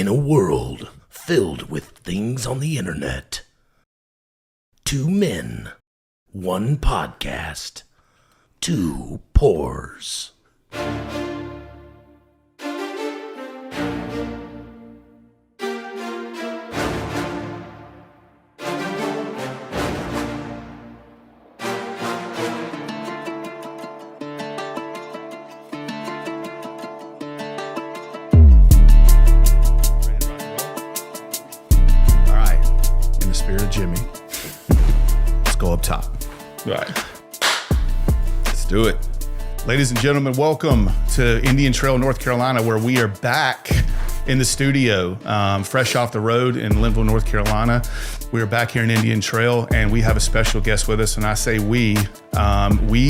In a world filled with things on the internet, two men, one podcast, two pores. Jimmy. Let's go up top. All right. Let's do it. Ladies and gentlemen, welcome to Indian Trail, North Carolina, where we are back in the studio, fresh off the road in Linville, North Carolina. We are back here in Indian Trail, and we have a special guest with us. And I say we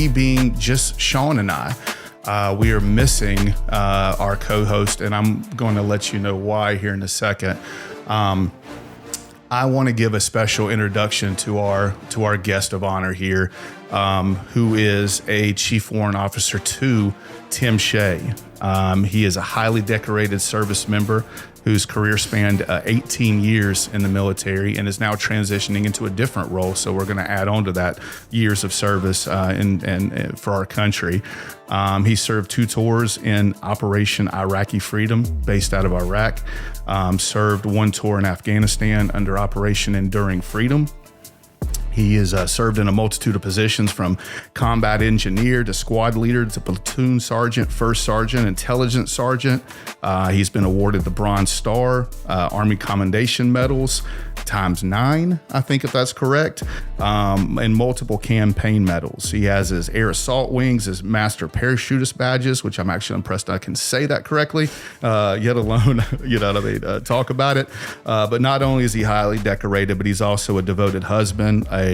being just Sean and I. We are missing our co-host, and I'm going to let you know why here in a second. I want to give a special introduction to our guest of honor here, who is a Chief Warrant Officer 2, Tim Shay. He is a highly decorated service member whose career spanned 18 years in the military and is now transitioning into a different role. So we're going to add on to that years of service and for our country. He served 2 tours in Operation Iraqi Freedom, based out of Iraq. Served 1 tour in Afghanistan under Operation Enduring Freedom. He has served in a multitude of positions, from combat engineer to squad leader to platoon sergeant, first sergeant, intelligence sergeant. He's been awarded the Bronze Star, Army Commendation Medals, ×9, I think, if that's correct, and multiple campaign medals. He has his Air Assault Wings, his Master Parachutist badges, which I'm actually impressed I can say that correctly, yet alone, talk about it. But not only is he highly decorated, but he's also a devoted husband, a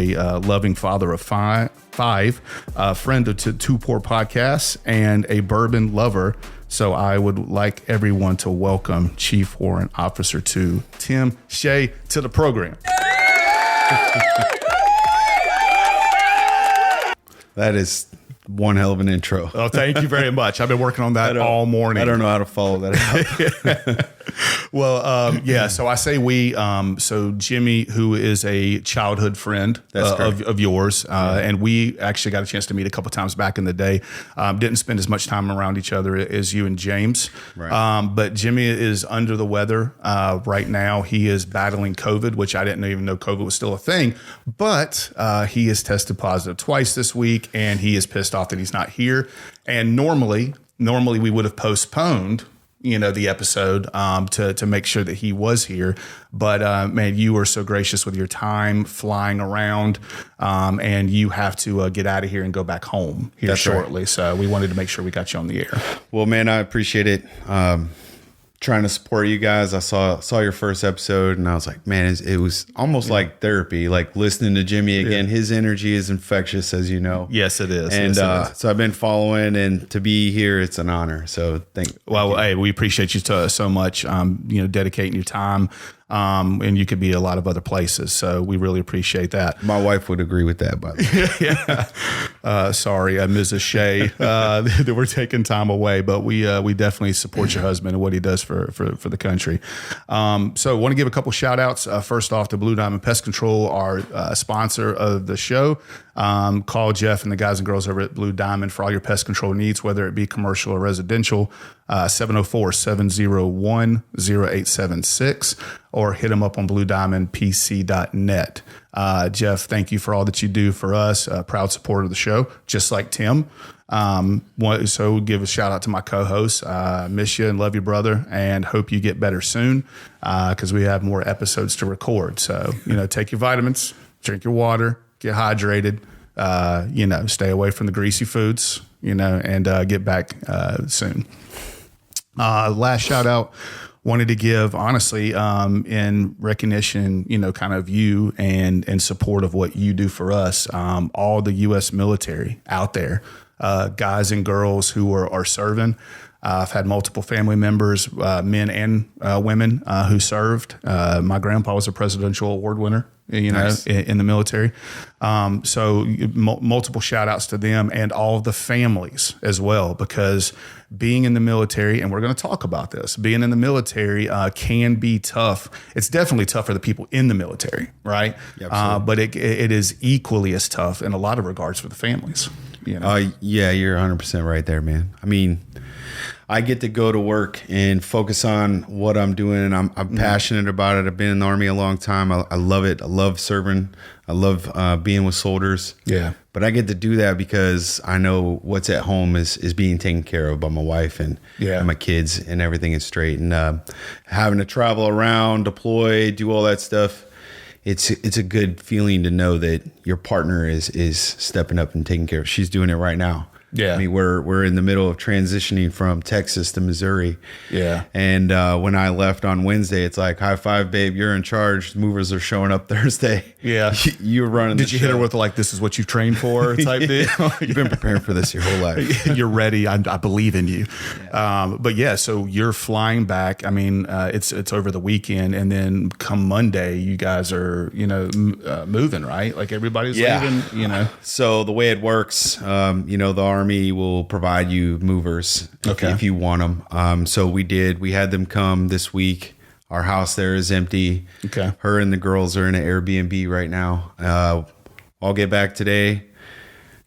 loving father of five, a friend of Two Poor Podcasts, and a bourbon lover. So I would like everyone to welcome Chief Warrant Officer 2, Tim Shay, to the program. That is one hell of an intro. Oh, thank you very much. I've been working on that all morning. I don't know how to follow that up. Well, so I say we, so Jimmy, who is a childhood friend of yours, and we actually got a chance to meet a couple times back in the day. Didn't spend as much time around each other as you and James. Right. But Jimmy is under the weather right now. He is battling COVID, which I didn't even know COVID was still a thing. But he has tested positive twice this week, and he is pissed off that he's not here. And normally we would have postponed the episode to make sure that he was here. But man, you were so gracious with your time flying around, and you have to get out of here and go back home here shortly. Right. So we wanted to make sure we got you on the air. Well, man, I appreciate it. Trying to support you guys. I saw your first episode, and I was like, man, it was almost like therapy, like listening to Jimmy again. Yeah. His energy is infectious, as you know. Yes, it is. And so I've been following, and to be here, it's an honor. So thank you. Hey, we appreciate you so much, dedicating your time. And you could be a lot of other places. So we really appreciate that. My wife would agree with that, by the way. Sorry, Mrs. Shay, that we're taking time away, but we definitely support your husband and what he does for the country. So I want to give a couple shout outs. First off to Blue Diamond Pest Control, our sponsor of the show. Call Jeff and the guys and girls over at Blue Diamond for all your pest control needs, whether it be commercial or residential. 704-701-0876, or hit them up on bluediamondpc.net. Jeff, thank you for all that you do for us. Proud supporter of the show, just like Tim. So give a shout out to my co-host. Miss you and love you, brother, and hope you get better soon, because we have more episodes to record. So, take your vitamins, drink your water, get hydrated, stay away from the greasy foods, and get back soon. Last shout out, wanted to give, honestly, in recognition, kind of you and support of what you do for us, all the U.S. military out there, guys and girls who are serving. I've had multiple family members, men and women, who served. My grandpa was a presidential award winner, Nice. in the military. So multiple shout outs to them and all of the families as well, because being in the military, and we're going to talk about this, being in the military can be tough. It's definitely tough for the people in the military, right? Yeah, But it is equally as tough in a lot of regards for the families. Yeah, you're 100% right there, man. I mean, I get to go to work and focus on what I'm doing, and I'm passionate about it. I've been in the Army a long time. I love it. I love serving. I love being with soldiers. Yeah. But I get to do that because I know what's at home is being taken care of by my wife and my kids, and everything is straight. And having to travel around, deploy, do all that stuff, it's a good feeling to know that your partner is stepping up and taking care of. She's doing it right now. Yeah. I mean, we're in the middle of transitioning from Texas to Missouri. Yeah. And when I left on Wednesday, it's like, high five, babe, you're in charge. Movers are showing up Thursday. Yeah. You're running Did the you show. hit her with like, this is what you trained for type deal? You've been preparing for this your whole life. You're ready. I believe in you. But yeah, so you're flying back. I mean, it's over the weekend, and then come Monday, you guys are, moving, right? Like everybody's leaving, So the way it works, the Army will provide you movers if you want them. So we had them come this week. Our house there is empty. Okay. Her and the girls are in an Airbnb right now. I'll get back today,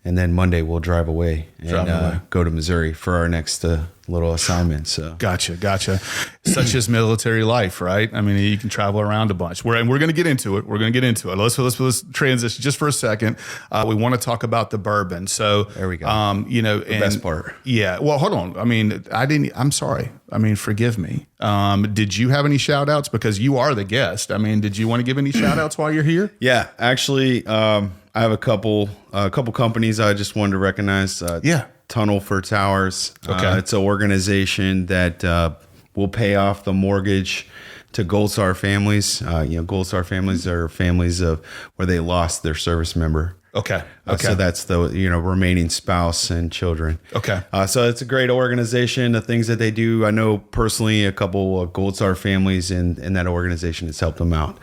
and then Monday we'll drive away and go to Missouri for our next little assignment. So Gotcha. Such as military life, right? I mean, you can travel around a bunch. We're going to get into it. Let's transition just for a second. We want to talk about the bourbon. So there we go. The best part. Yeah. Well, hold on. I mean, I'm sorry. I mean, forgive me. Did you have any shout outs? Because you are the guest. I mean, did you want to give any shout outs while you're here? Yeah, actually, I have a couple companies I just wanted to recognize. Tunnel for Towers. Okay. It's an organization that will pay off the mortgage to Gold Star families. Gold Star families are families of where they lost their service member. Okay. So that's the remaining spouse and children. Okay. So it's a great organization. The things that they do, I know personally a couple of Gold Star families in that organization has helped them out.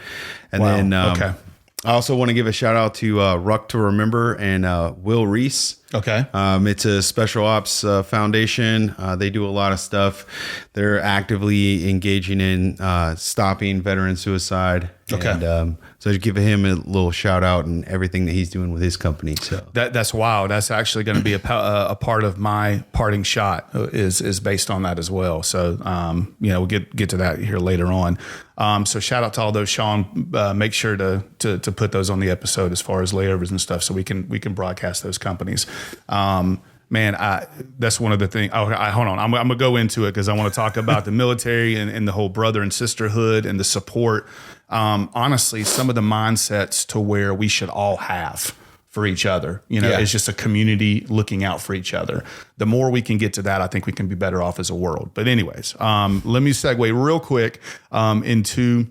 And then I also want to give a shout out to Ruck to Remember and Will Reese. Okay. It's a special ops foundation. They do a lot of stuff. They're actively engaging in stopping veteran suicide. Okay. And, so to give him a little shout out and everything that he's doing with his company. So that's wild. That's actually going to be a part of my parting shot is based on that as well. So, we'll get to that here later on. So shout out to all those, Sean. Make sure to put those on the episode as far as layovers and stuff, so we can broadcast those companies. Man, that's one of the things. Hold on. I'm going to go into it because I want to talk about the military and the whole brother and sisterhood and the support. Honestly, some of the mindsets to where we should all have for each other, it's just a community looking out for each other. The more we can get to that, I think we can be better off as a world. But anyways, let me segue real quick into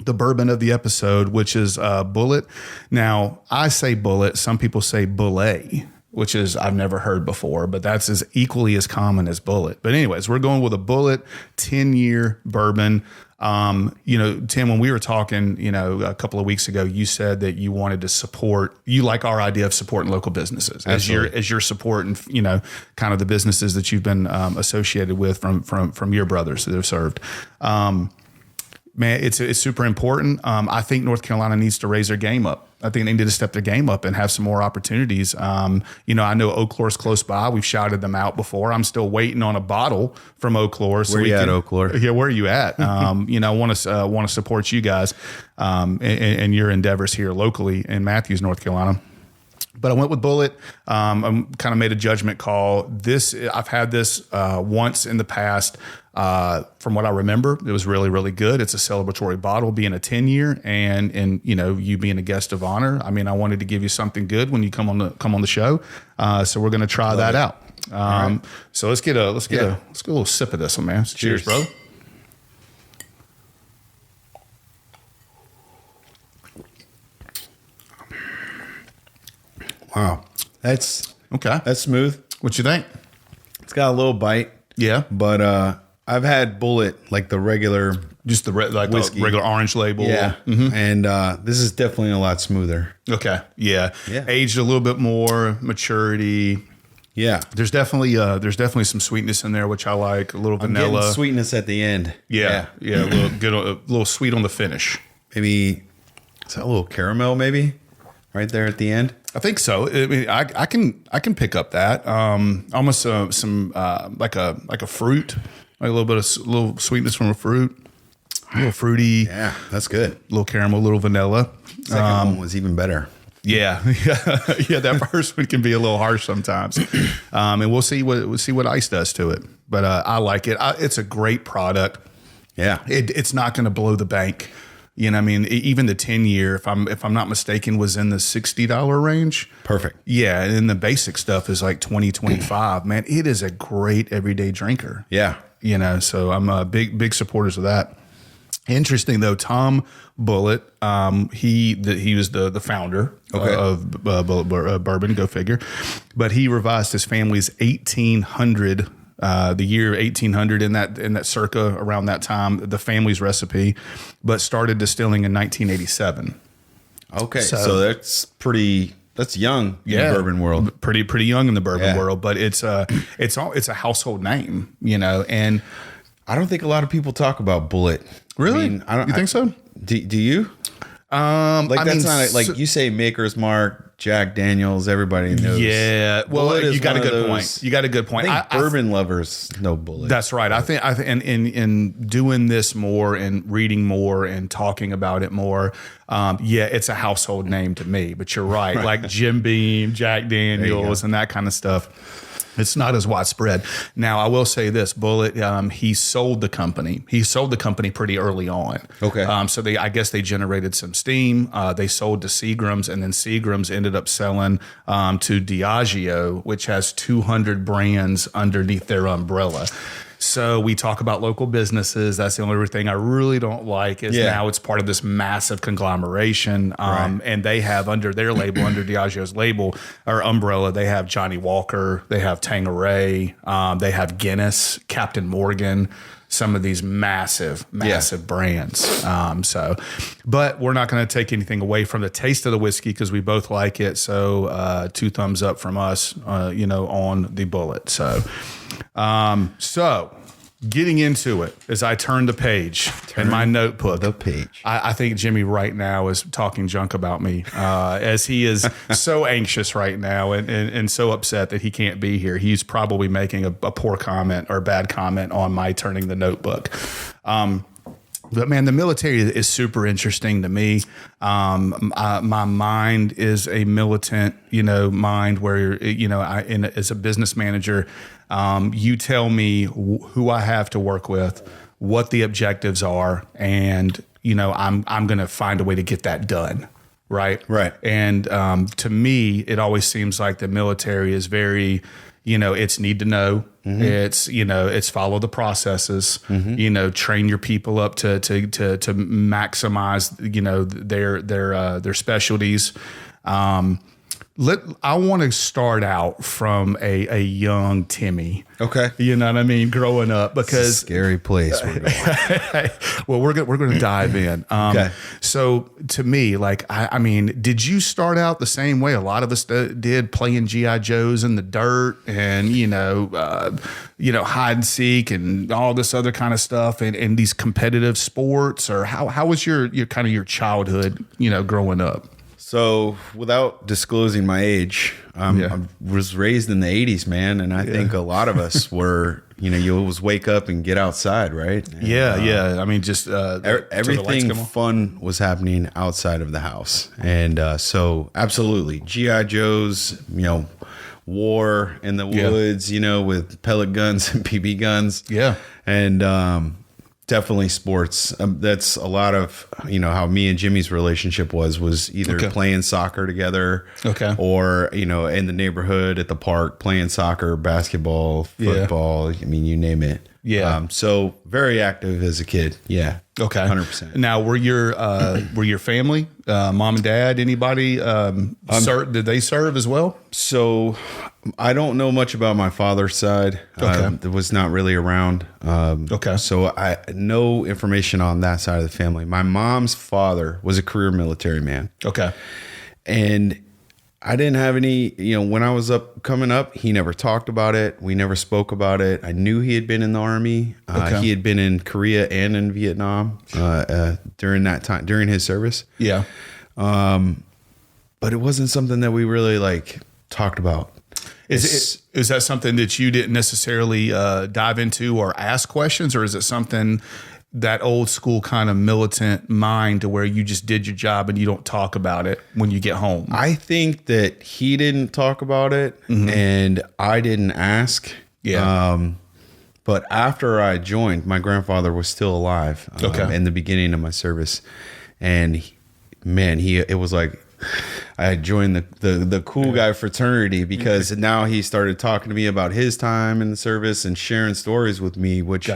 the bourbon of the episode, which is Bullet. Now, I say Bullet. Some people say Bullet, which is I've never heard before, but that's as equally as common as Bullet. But anyways, we're going with a Bullet 10-year bourbon. Tim, when we were talking, a couple of weeks ago, you said that you wanted to support, you like our idea of supporting local businesses as your support and, kind of the businesses that you've been associated with from your brothers that have served. Man, it's super important. I think North Carolina needs to raise their game up. I think they need to step their game up and have some more opportunities. I know Oak Law's close by. We've shouted them out before. I'm still waiting on a bottle from Oak Law. So where you at, Oak Law? Yeah, where are you at? I want to support you guys and your endeavors here locally in Matthews, North Carolina. But I went with Bullet. I kind of made a judgment call. I've had this once in the past. From what I remember, it was really, really good. It's a celebratory bottle, being a 10-year, and you being a guest of honor. I mean, I wanted to give you something good when you come on the show. So we're going to try that out. Right. So let's get a little sip of this one, man. Cheers, bro. Wow. That's okay. That's smooth. What you think? It's got a little bite. Yeah. But I've had Bullet, like the regular, Just the whiskey. the regular orange label. yeah, and this is definitely a lot smoother. Okay. Yeah. Yeah. Aged a little bit more, maturity. Yeah, There's definitely some sweetness in there, which I like. A little I'm vanilla. getting sweetness at the end. Yeah. A little sweet on the finish. Maybe is that a little caramel? Maybe right there at the end. I think so. I mean, I can pick up that. Almost some like a fruit, like a little bit of little sweetness from a fruit, a little fruity. Yeah, that's good. Little caramel, little vanilla. Second one was even better. Yeah, yeah. That first one can be a little harsh sometimes, and we'll see what ice does to it. But I like it. It's a great product. Yeah, It's not going to blow the bank. You know, I mean, even the 10-year, if I'm not mistaken, was in the $60 range. perfect. Yeah, and then the basic stuff is like 20, 25. Man, it is a great everyday drinker. Yeah, You know, so I'm a big supporters of that. Interesting though, Tom Bullitt, he was the founder of Bullet Bourbon. Go figure. But he revised his family's 1800. The year 1800 in that circa around that time, the family's recipe, but started distilling in 1987. okay. So that's young in the bourbon world. Pretty young in the bourbon Yeah. world, but it's a household name, you know. And I don't think a lot of people talk about Bullet. really, I mean, I don't. you think so? Do you? That's not like you say Maker's Mark, Jack Daniels. Everybody knows. Yeah, well, Bullet is you got a one of good those- point. You got a good point. I think bourbon lovers know Bullet. That's right. I think in doing this more and reading more and talking about it more, it's a household name to me. But you're right, like Jim Beam, Jack Daniels, and that kind of stuff. It's not as widespread. Now, I will say this: Bullet, he sold the company. He sold the company pretty early on. Okay. So I guess they generated some steam. They sold to Seagram's, and then Seagram's ended up selling to Diageo, which has 200 brands underneath their umbrella. So we talk about local businesses. That's the only thing I really don't like is now it's part of this massive conglomeration. And they have under their label, under Diageo's label or umbrella, they have Johnny Walker, they have Tanqueray, they have Guinness, Captain Morgan, some of these massive brands. But we're not going to take anything away from the taste of the whiskey because we both like it. So 2 thumbs up from us, on the Bullet. So getting into it as I turn the page in my notebook. the page. I think Jimmy right now is talking junk about me as he is so anxious right now and so upset that he can't be here. He's probably making a poor comment or bad comment on my turning the notebook. But man, the military is super interesting to me. My mind is a militant, mind where, as a business manager, you tell me who I have to work with, what the objectives are, and, I'm going to find a way to get that done. Right. Right. And to me, it always seems like the military is very, it's need to know. Mm-hmm. It's follow the processes. Mm-hmm. Train your people up to maximize their specialties. I want to start out from a young Timmy. Okay. You know what I mean? Growing up, because scary place. We're going. well, we're going to dive in. Okay. So to me, I mean, did you start out the same way a lot of us did, playing GI Joes in the dirt and hide and seek and all this other kind of stuff and these competitive sports, or how was your kind of your childhood, growing up? So, without disclosing my age, I was raised in the 80s, man. And I think a lot of us were, you always wake up and get outside, right? And, I mean, just everything fun was happening outside of the house. And so, absolutely. G.I. Joe's, war in the woods, with pellet guns and BB guns. Yeah. And definitely sports. That's a lot of, how me and Jimmy's relationship was either playing soccer together or, in the neighborhood at the park, playing soccer, basketball, football. I mean, you name it. Yeah. So very active as a kid. Yeah. Okay. 100%. Now, were your family, mom and dad, anybody, did they serve as well? So I don't know much about my father's side. Okay. That was not really around. Okay. So I no information on that side of the family. My mom's father was a career military man. Okay. And I didn't have any, when I was coming up, he never talked about it. We never spoke about it. I knew he had been in the Army. Okay. He had been in Korea and in Vietnam during that time, during his service. Yeah. But it wasn't something that we really talked about. Is that something that you didn't necessarily dive into or ask questions, or is it something that old school kind of militant mind to where you just did your job and you don't talk about it when you get home? I think that he didn't talk about it and I didn't ask. Yeah. But after I joined, my grandfather was still alive in the beginning of my service. And it was like I had joined the cool guy fraternity, because now he started talking to me about his time in the service and sharing stories with me, which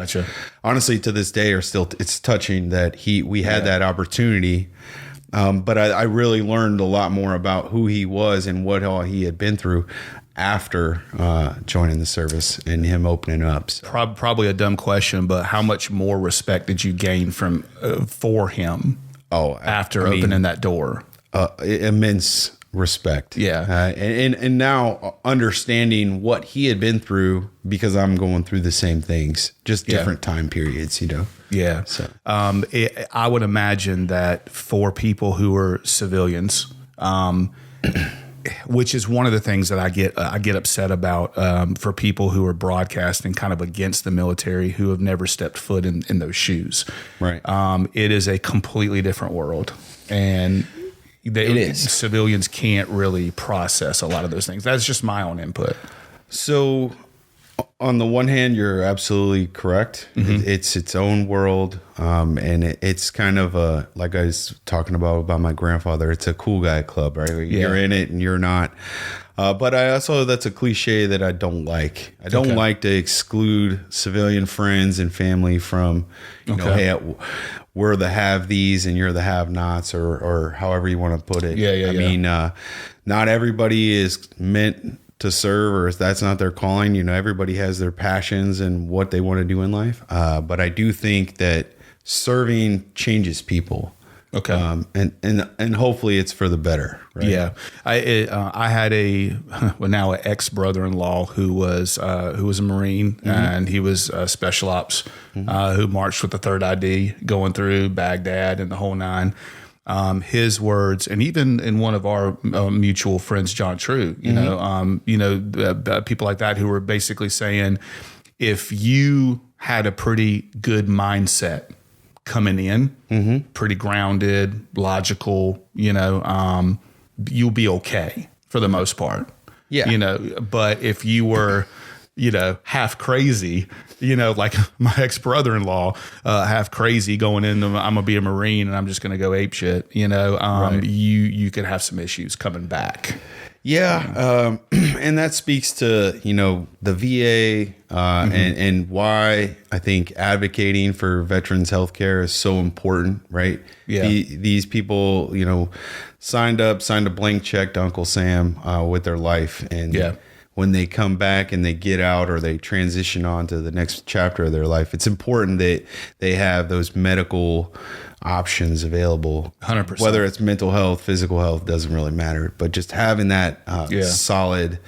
honestly to this day it's touching that we had that opportunity. But I really learned a lot more about who he was and what all he had been through after joining the service and him opening up. So. Probably a dumb question, but how much more respect did you gain for him after opening that door? Immense respect. Yeah. And now understanding what he had been through, because I'm going through the same things, just different time periods, Yeah. So, I would imagine that for people who are civilians, which is one of the things that I get upset about, for people who are broadcasting kind of against the military, who have never stepped foot in those shoes. Right. It is a completely different world, and civilians can't really process a lot of those things. That's just my own input. So on the one hand, you're absolutely correct. It's its own world. And it's kind of like I was talking about my grandfather, it's a cool guy club, right? You're in it and you're not. But that's a cliche that I don't like. I don't like to exclude civilian friends and family from, hey, we're the have these and you're the have nots, or however you want to put it. I mean, not everybody is meant to serve, or that's not their calling. Everybody has their passions and what they want to do in life. But I do think that serving changes people. Okay. And hopefully it's for the better. Right? Yeah. I had now an ex brother-in-law who was a Marine, and he was special ops, who marched with the 3rd ID going through Baghdad and the whole nine. His words, and even in one of our mutual friends, John True, people like that who were basically saying, if you had a pretty good mindset coming in, pretty grounded, logical, you'll be okay for the most part. Yeah. But if you were, half crazy, like my ex brother-in-law, half crazy going into, I'm gonna be a Marine and I'm just gonna go ape shit, right. You could have some issues coming back. Yeah. And that speaks to, the VA, and why I think advocating for veterans healthcare is so important, right? Yeah. These people, signed a blank check to Uncle Sam, with their life. And when they come back and they get out, or they transition on to the next chapter of their life, it's important that they have those medical options available. 100%. Whether it's mental health, physical health, doesn't really matter. But just having that solid,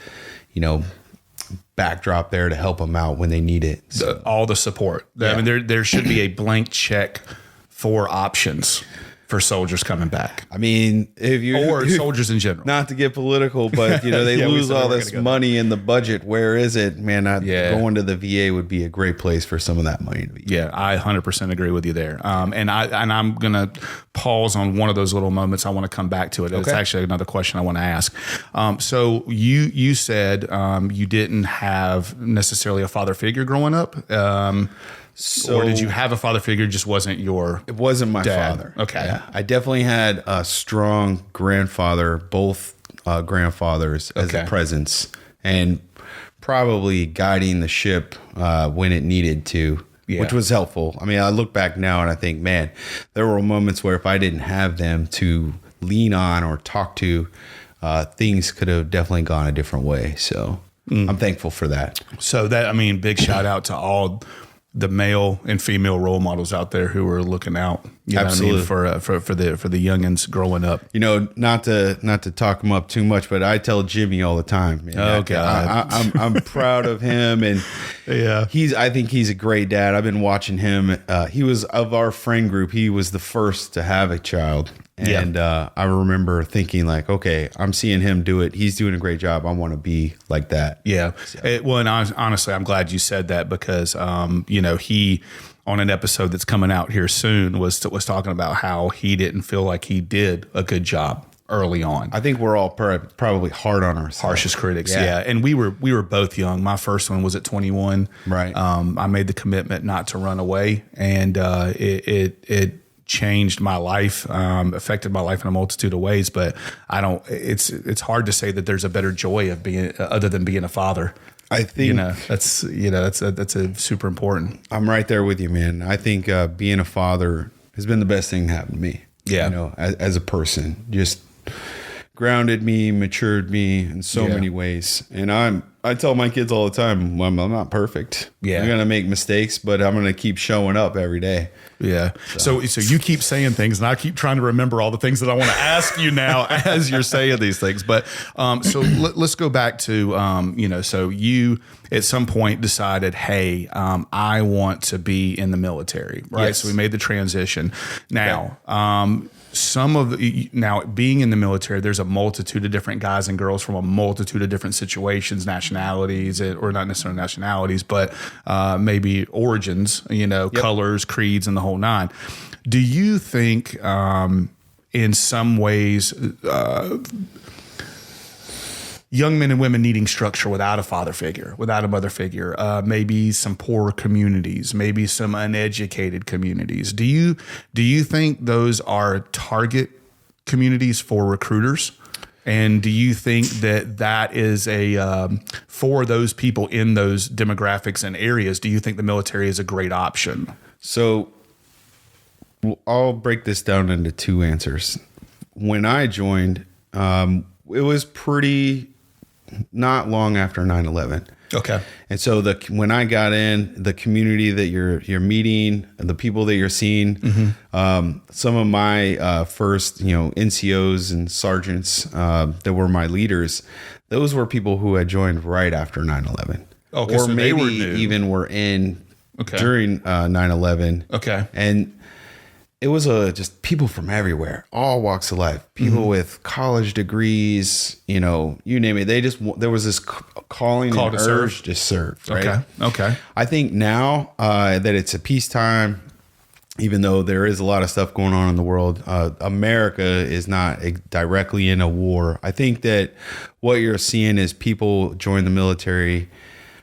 backdrop there to help them out when they need it. So. All the support. Yeah. I mean, there should be a blank check for options for soldiers coming back. I mean, or soldiers in general. Not to get political, but they lose all this money in the budget. Where is it, man? Going to the VA would be a great place for some of that money to be. Yeah, I 100% agree with you there. And I'm gonna pause on one of those little moments. I want to come back to it. Okay. It's actually another question I want to ask. So you said you didn't have necessarily a father figure growing up. Or did you have a father figure? Just wasn't your? It wasn't my dad? Father. Okay, yeah. I definitely had a strong grandfather, both grandfathers, as a presence, and probably guiding the ship when it needed to, which was helpful. I mean, I look back now and I think, man, there were moments where if I didn't have them to lean on or talk to, things could have definitely gone a different way. So I'm thankful for that. So that, I mean, big shout out to all the male and female role models out there who are looking out, you know Absolutely. what I mean, for the youngins growing up. You know, not to talk him up too much, but I tell Jimmy all the time. Man, Oh, God. I'm proud of him, and I think he's a great dad. I've been watching him. He was of our friend group. He was the first to have a child, and I remember thinking like, okay, I'm seeing him do it. He's doing a great job. I want to be like that. Yeah. Well, and honestly, I'm glad you said that because, you know, he, on an episode that's coming out here soon, was talking about how he didn't feel like he did a good job early on. I think we're all probably hard on ourselves. Harshest critics. Yeah. And we were both young. My first one was at 21. Right. I made the commitment not to run away, and it changed my life, affected my life in a multitude of ways, but it's hard to say that there's a better joy of being, other than being a father. I think that's a super important. I'm right there with you, man. I think being a father has been the best thing that happened to me. Yeah. You know, as a person, just grounded me, matured me in so many ways. And I tell my kids all the time, I'm not perfect. Yeah. I'm going to make mistakes, but I'm going to keep showing up every day. Yeah. So you keep saying things, and I keep trying to remember all the things that I want to ask you now as you're saying these things. But so let's go back to, you know, so you at some point decided, hey, I want to be in the military, right? Yes. So we made the transition. Now, now being in the military, there's a multitude of different guys and girls from a multitude of different situations, nationalities, or not necessarily nationalities, but maybe origins, you know, colors, creeds, and the whole nine. Do you think in some ways young men and women needing structure without a father figure, without a mother figure, maybe some poor communities, maybe some uneducated communities. Do you think those are target communities for recruiters? And do you think that is for those people in those demographics and areas, do you think the military is a great option? So I'll break this down into two answers. When I joined, it was pretty not long after 9/11. Okay. And so when I got in, the community that you're meeting, the people that you're seeing, some of my first, you know, NCOs and sergeants that were my leaders, those were people who had joined right after 9/11. Okay, or so maybe they were new. even were in during 9/11. Okay. And it was just people from everywhere, all walks of life, people with college degrees, you know, you name it. There was this calling Call and to urge serve. to serve. Right. Okay. I think now that it's a peacetime, even though there is a lot of stuff going on in the world, America is not directly in a war. I think that what you're seeing is people join the military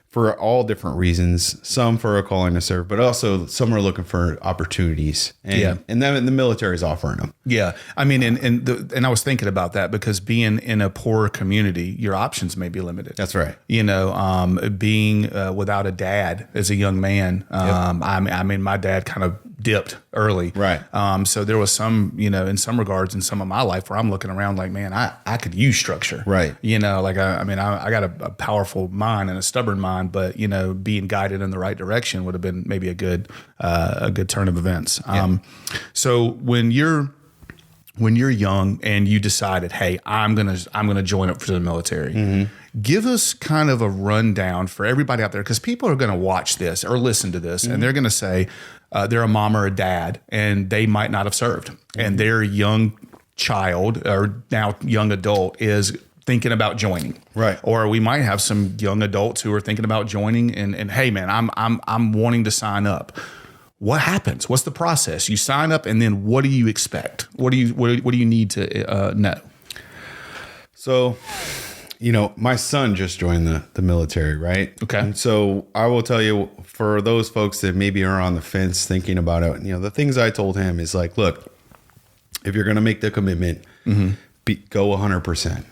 for all different reasons, some for a calling to serve, but also some are looking for opportunities. And then the military is offering them. Yeah. I mean, and I was thinking about that because being in a poor community, your options may be limited. That's right. You know, being without a dad as a young man, I mean, my dad kind of dipped early. Right. So there was some, you know, in some regards in some of my life where I'm looking around like, man, I could use structure. Right. You know, like, I got a powerful mind and a stubborn mind, but, you know, being guided in the right direction would have been maybe a good turn of events. So when you're young and you decided, hey, I'm gonna join up for the military, give us kind of a rundown for everybody out there, because people are gonna watch this or listen to this and they're gonna say they're a mom or a dad and they might not have served, and their young child or now young adult is thinking about joining. Right. Or we might have some young adults who are thinking about joining and hey man, I'm wanting to sign up. What happens? What's the process? You sign up, and then what do you expect? What do you need to know? So, you know, my son just joined the military, right? Okay. And so I will tell you, for those folks that maybe are on the fence thinking about it, you know, the things I told him is like, look, if you're going to make the commitment, go 100%.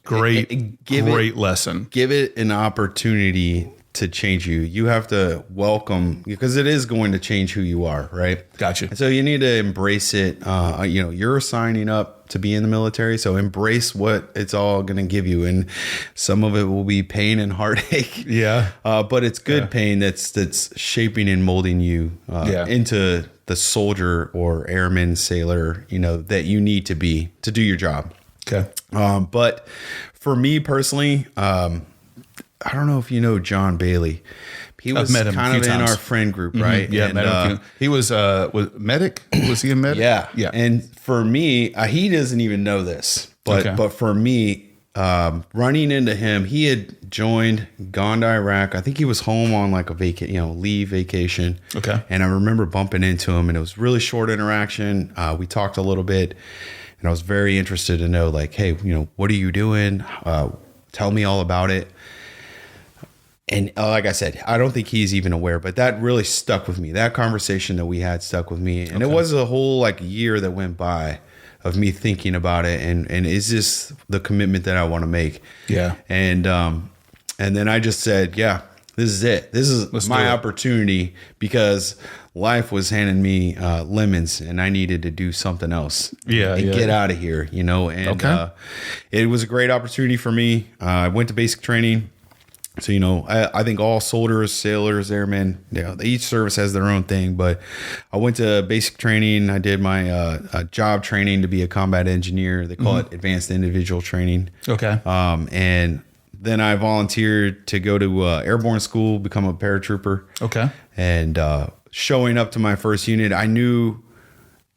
great lesson. Give it an opportunity to change you. You have to welcome, because it is going to change who you are, right? Gotcha. And so you need to embrace it. You're signing up to be in the military, so embrace what it's all going to give you. And some of it will be pain and heartache. Yeah. But it's good pain that's shaping and molding you into the soldier or airman, sailor, that you need to be to do your job. Okay. But for me personally, I don't know if you know John Bailey. He was met him kind of in times. our friend group, right? Yeah, and, he was medic. Was he a medic? Yeah. And for me, he doesn't even know this, but for me, running into him, he had gone to Iraq. I think he was home on like a leave vacation. Okay. And I remember bumping into him, and it was really short interaction. We talked a little bit, and I was very interested to know, like, hey, what are you doing? Tell me all about it. And like I said, I don't think he's even aware, but that really stuck with me. That conversation that we had stuck with me. And it was a whole year that went by of me thinking about it. And is this the commitment that I want to make? Yeah. And then I just said, yeah, this is it. This is my opportunity, because life was handing me lemons, and I needed to do something else. And get out of here, and it was a great opportunity for me. I went to basic training. So, I think all soldiers, sailors, airmen, each service has their own thing. But I went to basic training. I did my job training to be a combat engineer. They call it advanced individual training. Okay. And then I volunteered to go to airborne school, become a paratrooper. Okay. And showing up to my first unit, I knew,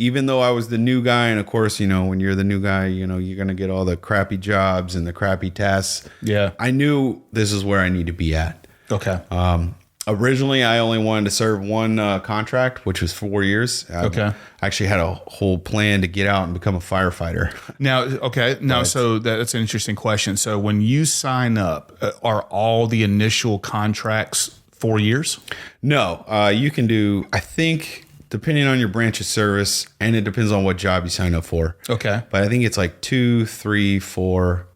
even though I was the new guy, and of course, when you're the new guy, you're going to get all the crappy jobs and the crappy tasks. Yeah. I knew this is where I need to be at. Okay. Originally, I only wanted to serve one contract, which was 4 years. I actually had a whole plan to get out and become a firefighter. So that's an interesting question. So when you sign up, are all the initial contracts 4 years? No, you can do, I think, depending on your branch of service, and it depends on what job you sign up for. Okay. But I think it's like 2, 3, 4,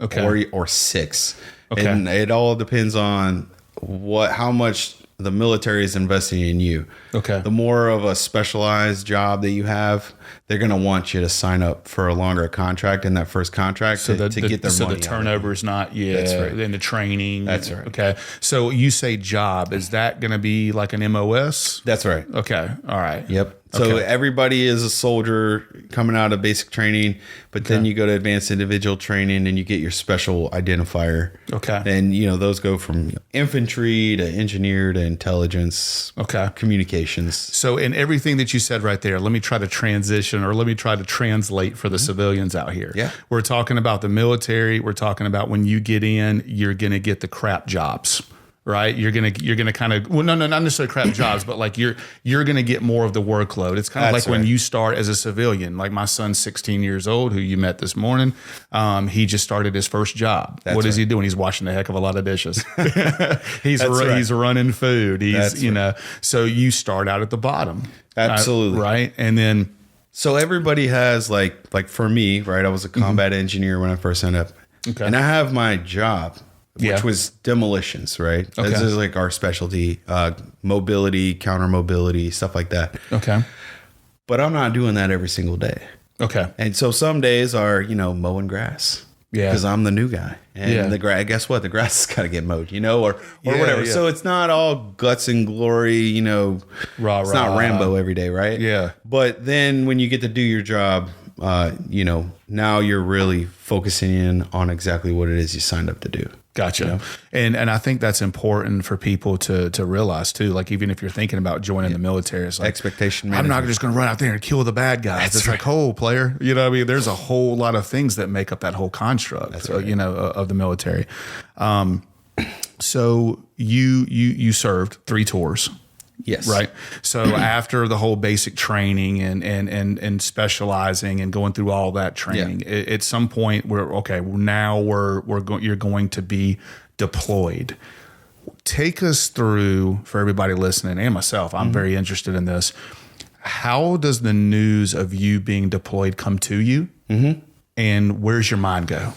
or 6. Okay. And it all depends on how much the military is investing in you. Okay. The more of a specialized job that you have, they're going to want you to sign up for a longer contract in that first contract to get their money. So the turnover is not, That's right. in the training. That's right. Okay. So you say job, is that going to be like an MOS? That's right. Okay. All right. Yep. So everybody is a soldier coming out of basic training, but then you go to advanced individual training and you get your special identifier. Okay. And, those go from infantry to engineer to intelligence, communications. So in everything that you said right there, let me try to transition, or let me try to translate for the civilians out here. Yeah. We're talking about the military. We're talking about when you get in, you're going to get the crap jobs. Right, you're gonna kind of not necessarily crap jobs, but like you're gonna get more of the workload. It's kind of like when you start as a civilian. Like my son's 16 years old, who you met this morning. He just started his first job. What is he doing? He's washing a heck of a lot of dishes. He's running food. So you start out at the bottom. Absolutely. Right, and then so everybody has like for me, right? I was a combat engineer when I first signed up, and I have my job, which was demolitions, right? This is like our specialty, mobility, counter mobility, stuff like that. Okay. But I'm not doing that every single day. Okay. And so some days are, mowing grass. Yeah. Because I'm the new guy. And the grass, guess what? The grass has got to get mowed, or whatever. Yeah. So it's not all guts and glory, it's not Rambo every day, right? Yeah. But then when you get to do your job, now you're really focusing in on exactly what it is you signed up to do. Gotcha. And I think that's important for people to realize too. Like, even if you're thinking about joining the military, it's like expectation management. I'm not just going to run out there and kill the bad guys. It's like, oh, player, there's a whole lot of things that make up that whole construct, of the military. So you served 3 tours. Yes. Right. So after the whole basic training and specializing and going through all that training, at some point you're going to be deployed. Take us through, for everybody listening and myself, I'm very interested in this. How does the news of you being deployed come to you? And where's your mind go?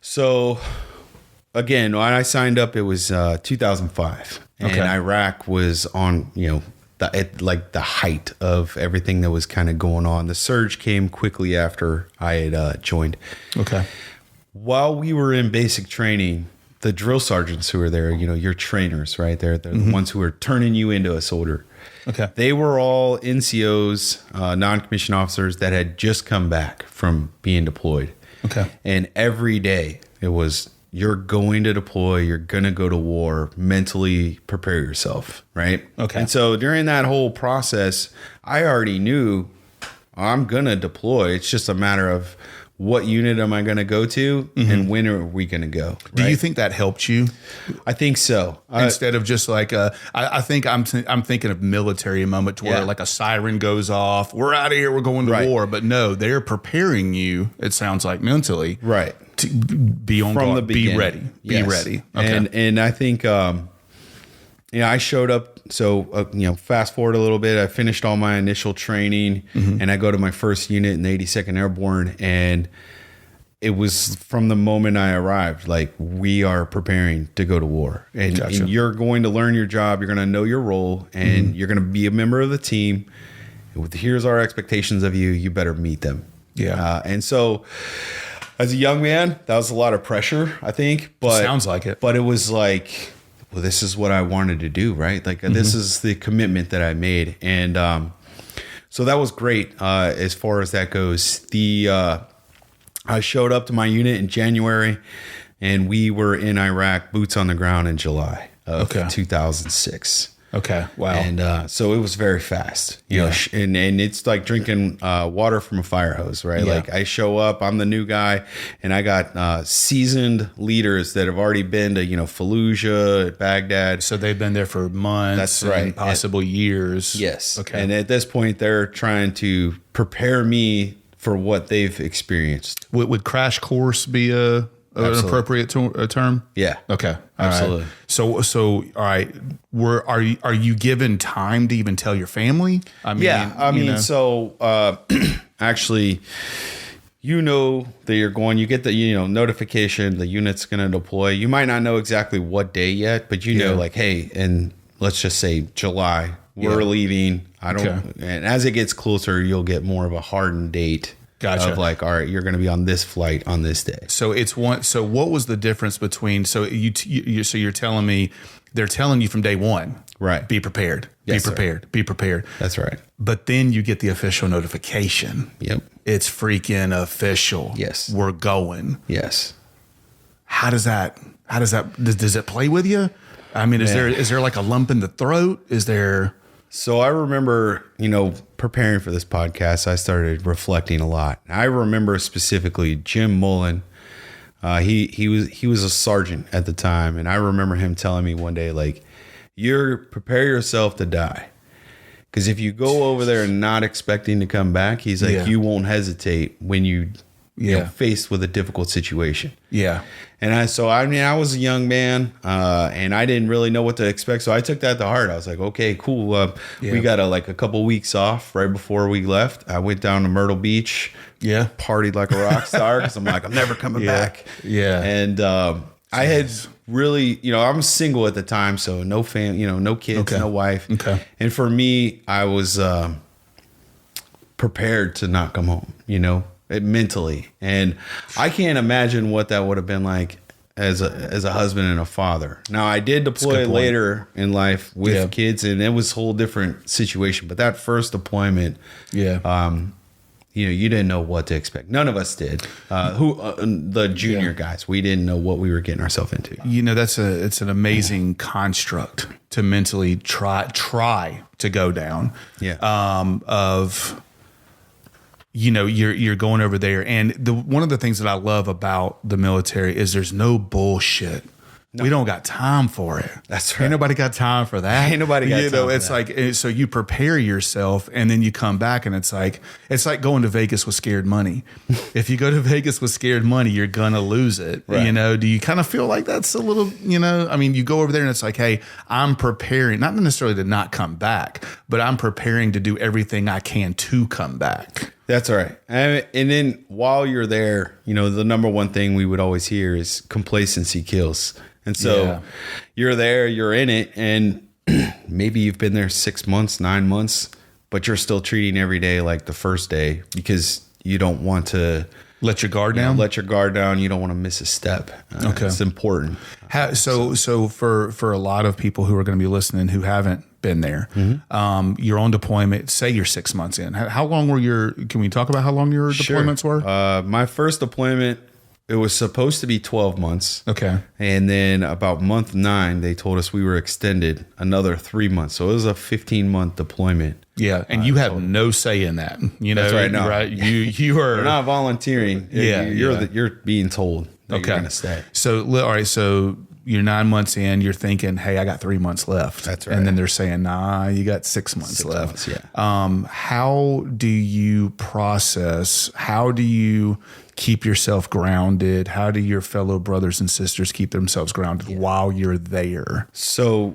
So again, when I signed up, it was 2005, and Iraq was on, the height of everything that was kind of going on. The surge came quickly after I had joined. Okay. While we were in basic training, the drill sergeants who were there, your trainers, right? They're the ones who are turning you into a soldier. Okay. They were all NCOs, non-commissioned officers that had just come back from being deployed. Okay. And every day it was, you're going to deploy, you're going to go to war, mentally prepare yourself, right? Okay. And so during that whole process, I already knew I'm going to deploy. It's just a matter of what unit am I going to go to and when are we going to go? Right? Do you think that helped you? I think so. Instead of just like I think I'm thinking of military moment to where like a siren goes off, we're out of here, we're going to war. But no, they're preparing you, it sounds like, mentally. Right. To be on From guard, the beginning. be ready. Yes. Be ready. Okay. And I think I showed up. So, fast forward a little bit, I finished all my initial training and I go to my first unit in the 82nd Airborne. And it was from the moment I arrived, like, we are preparing to go to war. And, and you're going to learn your job. You're going to know your role and you're going to be a member of the team. Here's our expectations of you. You better meet them. Yeah. And so as a young man, that was a lot of pressure, I think. But sounds like it. But it was like, well, this is what I wanted to do, right? Like this is the commitment that I made. And so that was great as far as that goes. I showed up to my unit in January and we were in Iraq, boots on the ground in July of 2006. Okay. Wow. And so it was very fast, you know, and it's like drinking water from a fire hose, right? Yeah. Like I show up, I'm the new guy, and I got seasoned leaders that have already been to, Fallujah, Baghdad. So they've been there for months, That's right, and possible years. Yes. Okay. And at this point, they're trying to prepare me for what they've experienced. Would crash course be an appropriate term? Yeah. Okay. Absolutely. Right. So all right. Are you given time to even tell your family? I mean, so actually, that you're going, you get the, notification, the unit's going to deploy. You might not know exactly what day yet, but know, like, hey, and let's just say July, we're leaving. And as it gets closer, you'll get more of a hardened date. Gotcha. Of like, all right, you're going to be on this flight on this day. So it's one. So what was the difference between? So you're telling me they're telling you from day one, right? Be prepared. Yes, be prepared. Sir. Be prepared. That's right. But then you get the official notification. Yep. It's freaking official. Yes. We're going. Yes. Does it play with you? I mean, is there like a lump in the throat? Is there? So I remember, preparing for this podcast, I started reflecting a lot. I remember specifically Jim Mullen. He was a sergeant at the time, and I remember him telling me one day, like, prepare yourself to die. Because if you go over there not expecting to come back, he's like, you won't hesitate when you faced with a difficult situation. Yeah. And I was a young man, and I didn't really know what to expect. So I took that to heart. I was like, okay, cool. We got a couple weeks off right before we left. I went down to Myrtle Beach. Yeah. Partied like a rock star because I'm like, I'm never coming back. Yeah. And I had really, I'm single at the time. So no no kids, no wife. Okay. And for me, I was prepared to not come home, mentally. And I can't imagine what that would have been like as a husband and a father. Now I did deploy later in life with kids, and it was a whole different situation. But that first deployment, you didn't know what to expect. None of us did. The junior guys, we didn't know what we were getting ourselves into. It's an amazing construct to mentally try to go down. Yeah. You're going over there, and one of the things that I love about the military is there's no bullshit. No. We don't got time for it. That's right. Ain't nobody got time for that. Ain't nobody got time for it's that. like, so you prepare yourself and then you come back and it's like going to Vegas with scared money. If you go to Vegas with scared money, you're going to lose it. Right. Do you kind of feel like that's a little, you go over there and it's like, hey, I'm preparing, not necessarily to not come back, but I'm preparing to do everything I can to come back. That's all right. And then while you're there, the number one thing we would always hear is complacency kills. And so you're there, you're in it, and maybe you've been there 6 months, 9 months, but you're still treating every day like the first day because you don't want to let your guard down. Let your guard down. You don't want to miss a step. Okay, it's important. So for a lot of people who are going to be listening who haven't been there, you're on deployment. Say you're 6 months in. How long were Can we talk about how long your deployments were? My first deployment, it was supposed to be 12 months. Okay. And then about month 9, they told us we were extended another 3 months. So it was a 15-month deployment. Yeah. And you have no say in that. That's right. No. Right. You are You're not volunteering. You're being told that you're going to stay. So, all right. So you're 9 months in, you're thinking, hey, I got 3 months left. That's right. And then they're saying, nah, you got 6 months left. How do you process? How do you keep yourself grounded? How do your fellow brothers and sisters keep themselves grounded while you're there? So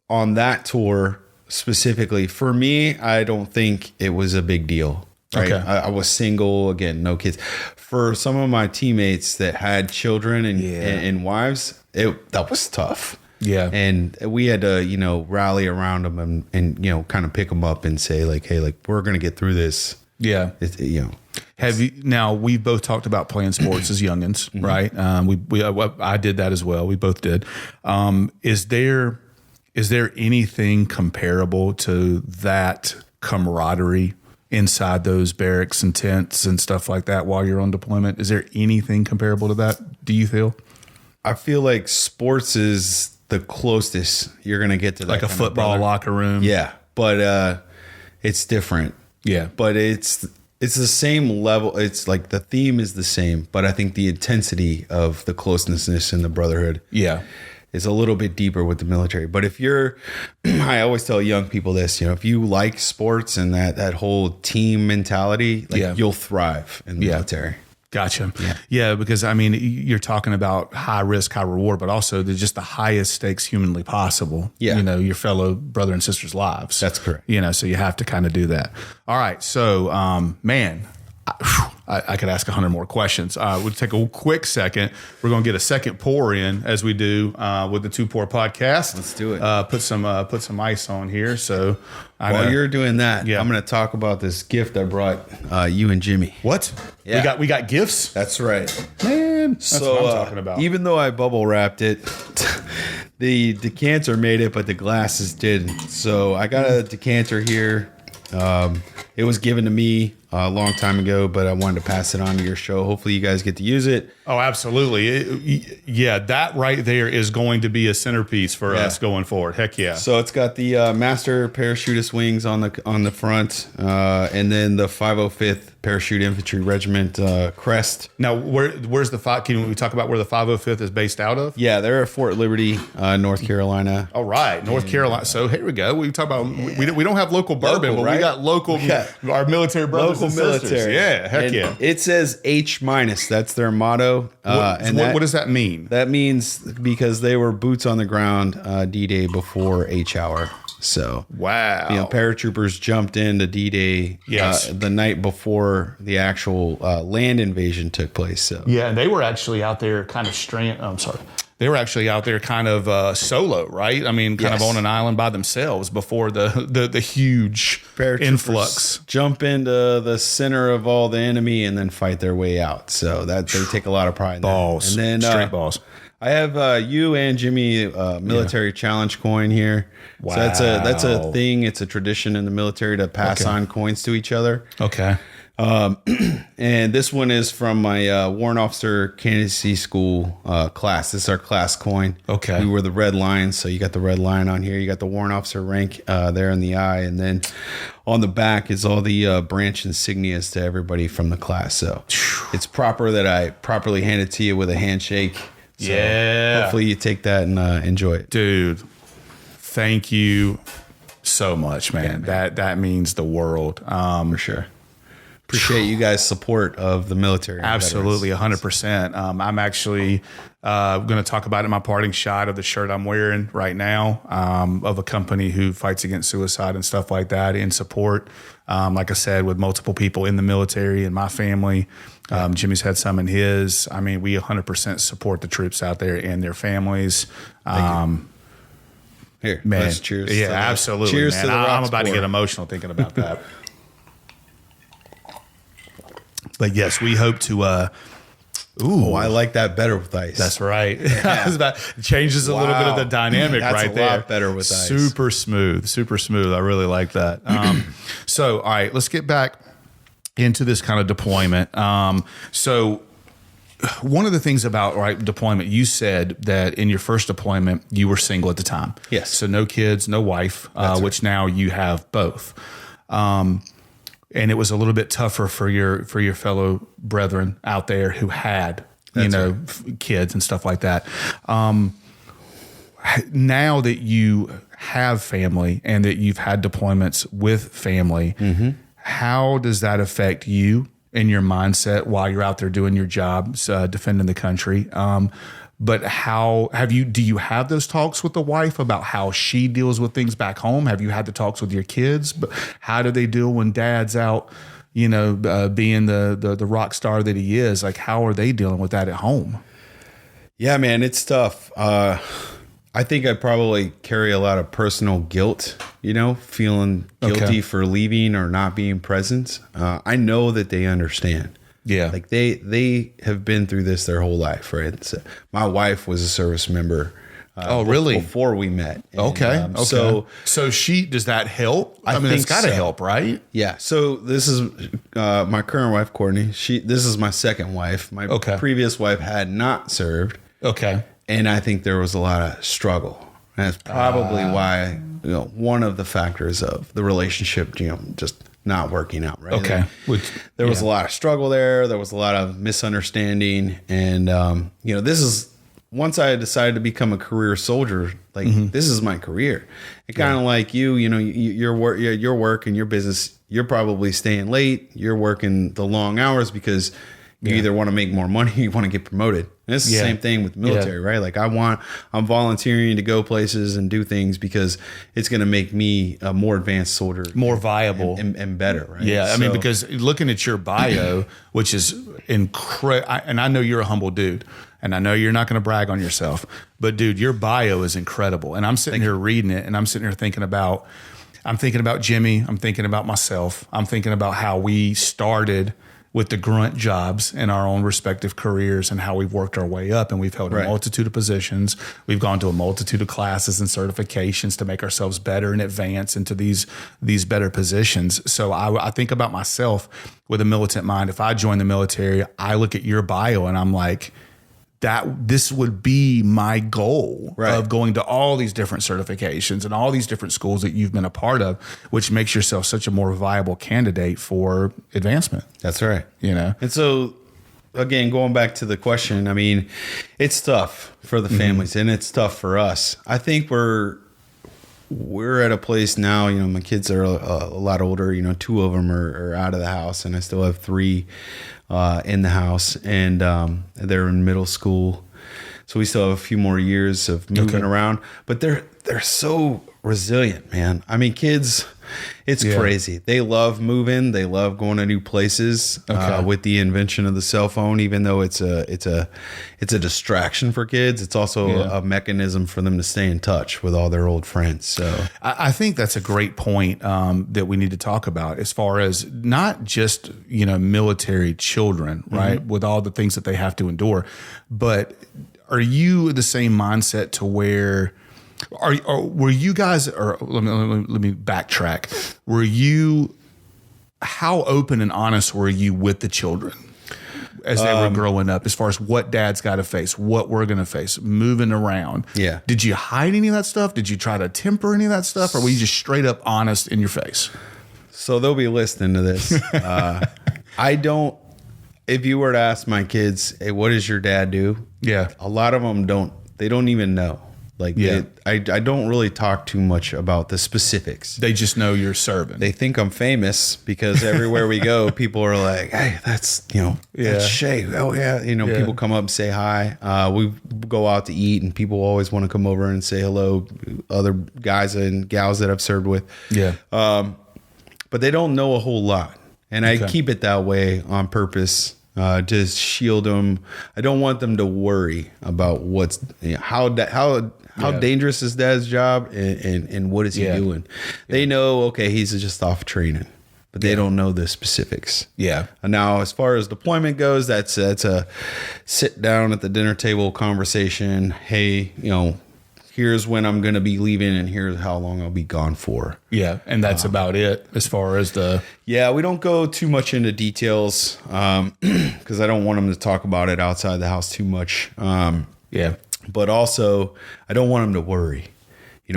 on that tour specifically, for me, I don't think it was a big deal. Right. Okay. I was single, again, no kids. For some of my teammates that had children and wives, that was tough. Yeah. And we had to, rally around them and kind of pick them up and say like, hey, like, we're going to get through this. Yeah. Now we've both talked about playing sports as youngins, right? I did that as well. We both did. Is there anything comparable to that camaraderie inside those barracks and tents and stuff like that while you're on deployment? Is there anything comparable to that? Do you feel? I feel like sports is the closest you're going to get to that. Like a football locker room. Yeah. But it's different. Yeah. But it's the same level. It's like the theme is the same, but I think the intensity of the closeness and the brotherhood is a little bit deeper with the military. But if you're, I always tell young people this, if you like sports and that whole team mentality, you'll thrive in the military. Gotcha. Yeah, because I mean, you're talking about high risk, high reward, but also just the highest stakes humanly possible. Yeah. Your fellow brother and sister's lives. That's correct. So you have to kind of do that. All right. So, man, I could ask 100 more questions. We'll take a quick second. We're going to get a second pour in as we do with the Two Pour podcast. Let's do it. Put some ice on here. So while you're doing that, I'm going to talk about this gift I brought you and Jimmy. What? Yeah. We got gifts? That's right. Man, that's what I'm talking about. Even though I bubble wrapped it, the decanter made it, but the glasses didn't. So I got a decanter here. It was given to me a long time ago, but I wanted to pass it on to your show. Hopefully you guys get to use it. Oh, absolutely. That right there is going to be a centerpiece for us going forward. Heck yeah. So it's got the Master Parachutist wings on the front, and then the 505th Parachute Infantry Regiment crest. Now, where's the can we talk about where the 505th is based out of? Yeah, they're at Fort Liberty, North Carolina. All right, North Carolina. So here we go. We talk about we don't have local bourbon, but we got local. Our military brothers and sisters. Yeah, heck yeah. It says H-. That's their motto. What does that mean? That means because they were boots on the ground D-Day before H-hour. So wow, paratroopers jumped into D-Day the night before the actual land invasion took place. So and they were actually out there kind of They were actually out there kind of solo, right? I mean, kind of on an island by themselves before the huge influx. Jump into the center of all the enemy and then fight their way out. So that they take a lot of pride in balls. That. And then straight balls. I have you and Jimmy military challenge coin here. Wow. So that's a thing. It's a tradition in the military to pass on coins to each other. Okay. And this one is from my Warrant Officer Candidacy School class. This is our class coin. Okay. We were the red line, so you got the red line on here. You got the Warrant Officer rank there in the eye, and then on the back is all the branch insignias to everybody from the class. So it's proper that I properly hand it to you with a handshake. So hopefully you take that and enjoy it. Dude, thank you so much, man. That means the world. For sure. appreciate you guys' support of the military. Absolutely, 100%. I'm actually going to talk about it in my parting shot of the shirt I'm wearing right now, of a company who fights against suicide and stuff like that in support. Like I said, with multiple people in the military in my family. Jimmy's had some in his. I mean, we 100% support the troops out there and their families. Here, Man, let's cheers. Yeah, absolutely. Cheers man. to the I'm Rocks about to Pour. get emotional thinking about that. But yes, we hope to. Oh, I like that better with ice. That's right. It changes a little bit of the dynamic That's right a there. lot better with ice. Super smooth. I really like that. So, all right, let's get back into this kind of deployment. So one of the things about deployment, you said that in your first deployment, you were single at the time. Yes. So no kids, no wife, which now you have both. And it was a little bit tougher for your fellow brethren out there who had, kids and stuff like that. Now that you have family and that you've had deployments with family, how does that affect you and your mindset while you're out there doing your jobs, defending the country? But do you have those talks with the wife about how she deals with things back home? Have you had the talks with your kids? But how do they deal when dad's out, being the rock star that he is? Like, how are they dealing with that at home? Yeah, man, it's tough. I think I probably carry a lot of personal guilt, feeling guilty for leaving or not being present. I know that they understand. Yeah. Like they have been through this their whole life, right? So my wife was a service member. Really? Before we met. And, Okay. So does that help? I mean, it's got to help, right? Yeah. So this is my current wife, Courtney. This is my second wife. My previous wife had not served. Okay. And I think there was a lot of struggle. And that's probably why, one of the factors of the relationship, just not working out, right? Okay. There was a lot of struggle there. There was a lot of misunderstanding. And, this is, once I decided to become a career soldier, this is my career. And kind of like your work and your business, you're probably staying late. You're working the long hours because you either want to make more money or you want to get promoted. And it's the same thing with the military, right? Like I'm volunteering to go places and do things because it's going to make me a more advanced soldier, more viable and better, right? Yeah. I mean, because looking at your bio, which is incredible, and I know you're a humble dude and I know you're not going to brag on yourself, but dude, your bio is incredible. And I'm sitting here reading it and I'm sitting here thinking about Jimmy. I'm thinking about myself. I'm thinking about how we started with the grunt jobs in our own respective careers and how we've worked our way up, and we've held a multitude of positions. We've gone to a multitude of classes and certifications to make ourselves better and advance into these better positions. So I think about myself with a militant mind. If I join the military, I look at your bio and I'm like, this would be my goal of going to all these different certifications and all these different schools that you've been a part of, which makes yourself such a more viable candidate for advancement. That's right. And so, again, going back to the question, I mean, it's tough for the families and it's tough for us. I think we're at a place now, my kids are a lot older, 2 of them are out of the house and I still have 3 in the house, and they're in middle school, so we still have a few more years of moving around. But they're so resilient, man. I mean, kids, it's crazy. They love moving. They love going to new places. With the invention of the cell phone, even though it's a distraction for kids, it's also a mechanism for them to stay in touch with all their old friends. So I think that's a great point that we need to talk about, as far as not just military children, right, with all the things that they have to endure, but are you the same mindset to where? Were you guys, or let me backtrack. How open and honest were you with the children as they were growing up, as far as what dad's got to face, what we're going to face, moving around? Yeah. Did you hide any of that stuff? Did you try to temper any of that stuff? Or were you just straight up honest in your face? So they'll be listening to this. I don't, if you were to ask my kids, hey, what does your dad do? Yeah. A lot of them they don't even know. Like, Yeah. I don't really talk too much about the specifics. They just know you're serving. They think I'm famous because everywhere we go, people are like, "Hey, that's that's Shay." Oh yeah, people come up and say hi. We go out to eat, and people always want to come over and say hello. Other guys and gals that I've served with, but they don't know a whole lot, and I keep it that way on purpose. To shield them. I don't want them to worry about how dangerous is Dad's job and what is he doing. They know, okay, he's just off training, but they don't know the specifics. Yeah. And now, as far as deployment goes, that's a sit down at the dinner table conversation. Hey, here's when I'm going to be leaving, and here's how long I'll be gone for. Yeah, and that's about it as far as the... Yeah, we don't go too much into details because I don't want them to talk about it outside the house too much. But also, I don't want them to worry.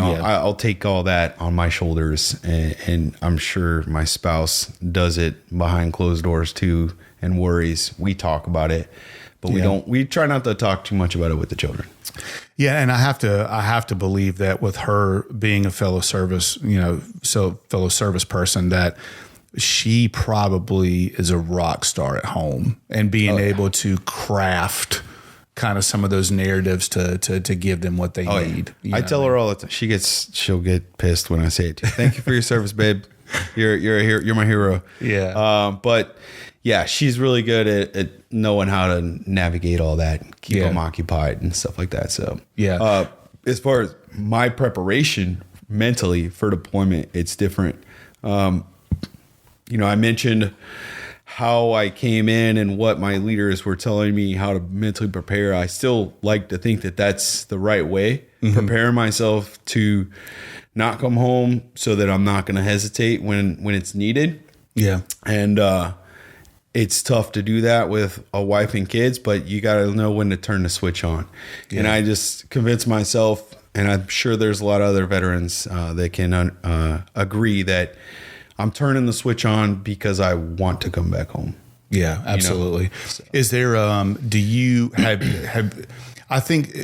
I'll take all that on my shoulders, and I'm sure my spouse does it behind closed doors too and worries. We talk about it, but we try not to talk too much about it with the children. Yeah, and I have to believe that with her being a fellow service person, that she probably is a rock star at home and being able to craft kind of some of those narratives to give them what they need. I tell her all the time. She'll get pissed when I say it to you. Thank you for your service, babe. You're a hero. You're my hero. Yeah. But yeah, she's really good at knowing how to navigate all that, keep them occupied and stuff like that. So as far as my preparation mentally for deployment, it's different. I mentioned how I came in and what my leaders were telling me how to mentally prepare. I still like to think that that's the right way. Prepare myself to not come home so that I'm not going to hesitate when it's needed. Yeah. And it's tough to do that with a wife and kids, but you got to know when to turn the switch on. Yeah. And I just convinced myself, and I'm sure there's a lot of other veterans that can agree that I'm turning the switch on because I want to come back home. Yeah, absolutely. So. Is there, do you have, I think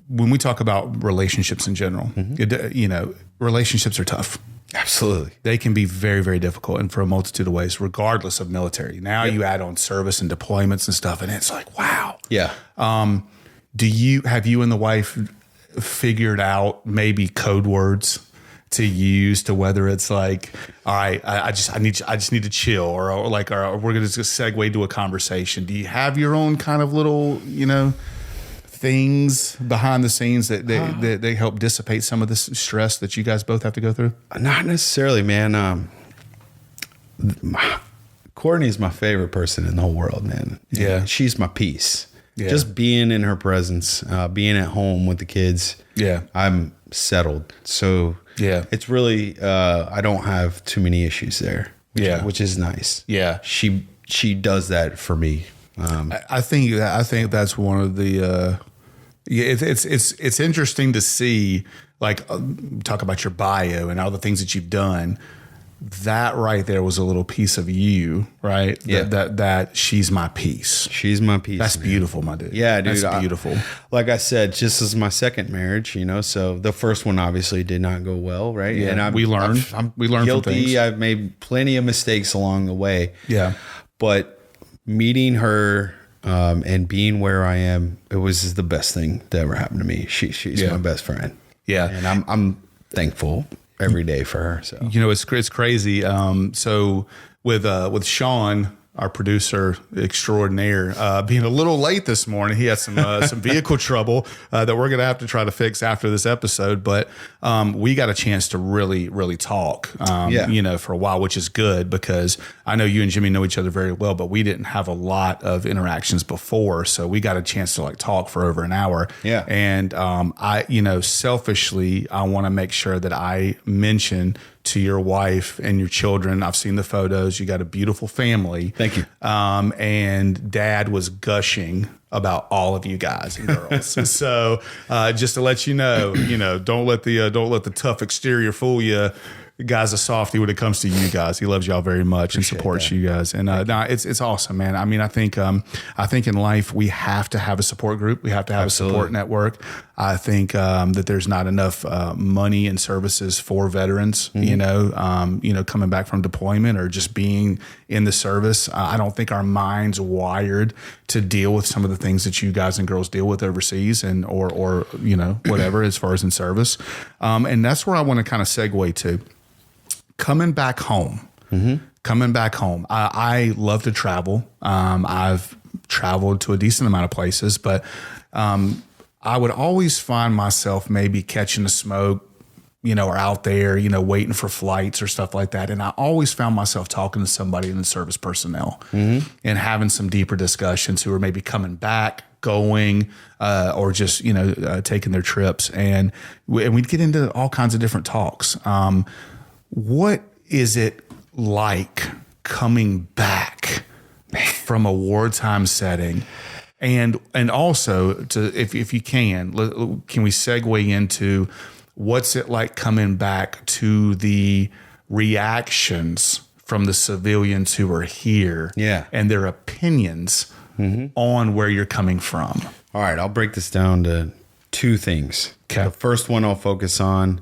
when we talk about relationships in general, relationships are tough. Absolutely. They can be very, very difficult, and for a multitude of ways, regardless of military. Now you add on service and deployments and stuff, and it's like, wow. Yeah. Have you and the wife figured out maybe code words to use to whether it's like, all right, I just need to chill, or we're going to just segue to a conversation. Do you have your own kind of little, things behind the scenes that they help dissipate some of this stress that you guys both have to go through? Not necessarily, man. Courtney's my favorite person in the whole world, man. Yeah. She's my peace. Yeah. Just being in her presence, being at home with the kids. Yeah. I'm settled. So yeah, it's really, I don't have too many issues there. Which is nice. Yeah. She does that for me. I think that's one of the, it's interesting to see, like, talk about your bio and all the things that you've done. That right there was a little piece of you, right? Yeah. That she's my piece. She's my piece. That's beautiful, my dude. Yeah, dude. That's beautiful. Like I said, just as my second marriage, so the first one obviously did not go well, right? Yeah. And we learned guilty. From things. I've made plenty of mistakes along the way. Yeah. But meeting her and being where I am, it was the best thing that ever happened to me. She's my best friend. Yeah. And I'm thankful every day for her. So it's crazy. So with Sean, our producer extraordinaire, being a little late this morning, he had some vehicle trouble that we're gonna have to try to fix after this episode. But we got a chance to really, really talk, for a while, which is good because I know you and Jimmy know each other very well, but we didn't have a lot of interactions before, so we got a chance to talk for over an hour. Yeah, and I, selfishly, I want to make sure that I mention to your wife and your children. I've seen the photos. You got a beautiful family. Thank you. And Dad was gushing about all of you guys and girls. So just to let you know, don't let the tough exterior fool you. The guy's a softie when it comes to you guys. He loves y'all very much and supports you guys. And it's awesome, man. I mean, I think in life we have to have a support group. We have to have a support network. I think that there's not enough money and services for veterans, coming back from deployment or just being in the service. I don't think our mind's wired to deal with some of the things that you guys and girls deal with overseas and or whatever as far as in service. And that's where I want to kind of segue to coming back home. Coming back home. I love to travel. I've traveled to a decent amount of places, but I would always find myself maybe catching a smoke, or out there, waiting for flights or stuff like that. And I always found myself talking to somebody in the service personnel and having some deeper discussions who are maybe coming back, going, or just, taking their trips. And we'd get into all kinds of different talks. What is it like coming back from a wartime setting? And also, if you can we segue into what's it like coming back to the reactions from the civilians who are here and their opinions on where you're coming from? All right, I'll break this down to two things. Okay. The first one I'll focus on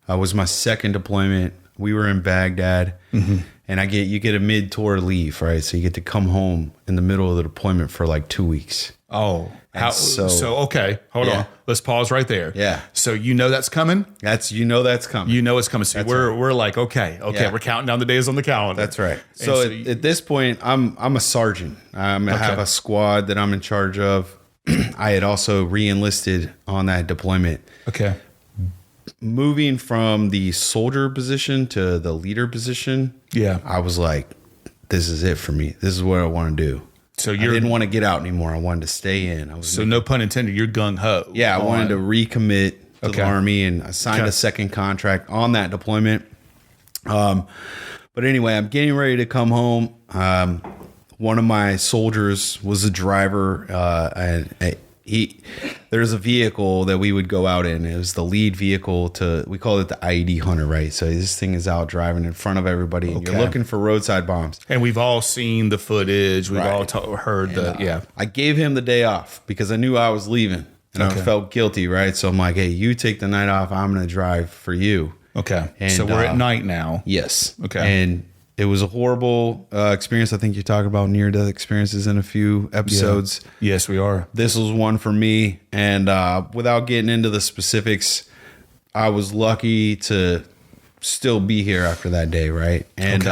was my second deployment. We were in Baghdad, and you get a mid-tour leave, right? So you get to come home in the middle of the deployment for like 2 weeks. Oh, okay. Hold on. Let's pause right there. Yeah. So that's coming? That's coming. It's coming. So we're like, okay. We're counting down the days on the calendar. That's right. So at this point, I'm a sergeant. I have a squad that I'm in charge of. I had also re-enlisted on that deployment. Okay. Moving from the soldier position to the leader position, I was like, this is it for me. This is what I want to do. So I didn't want to get out anymore. I wanted to stay in. No pun intended, you're gung-ho. Yeah, I wanted to recommit to the Army, and I signed a second contract on that deployment. But anyway, I'm getting ready to come home. One of my soldiers was a driver, and there's a vehicle that we would go out in. It was the lead vehicle we call it the IED Hunter, right? So this thing is out driving in front of everybody, and you're looking for roadside bombs. And we've all seen the footage. We've all heard I gave him the day off because I knew I was leaving, and I felt guilty, right? So I'm like, hey, you take the night off. I'm going to drive for you. Okay. And so we're at night now. Yes. Okay. And it was a horrible experience. I think you talk about near-death experiences in a few episodes. Yeah. Yes, we are. This was one for me. And without getting into the specifics, I was lucky to still be here after that day, right? And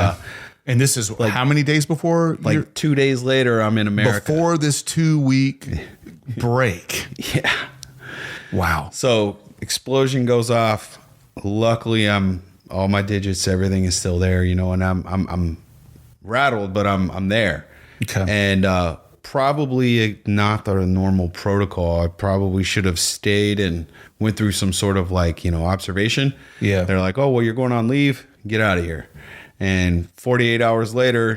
and this is how many days before? 2 days later, I'm in America. Before this 2-week break. Yeah. Wow. So explosion goes off. Luckily, all my digits, everything is still there, and I'm rattled, but I'm there. Okay. And probably not the normal protocol. I probably should have stayed and went through some sort of observation. Yeah. They're like, oh, well, you're going on leave. Get out of here. And 48 hours later,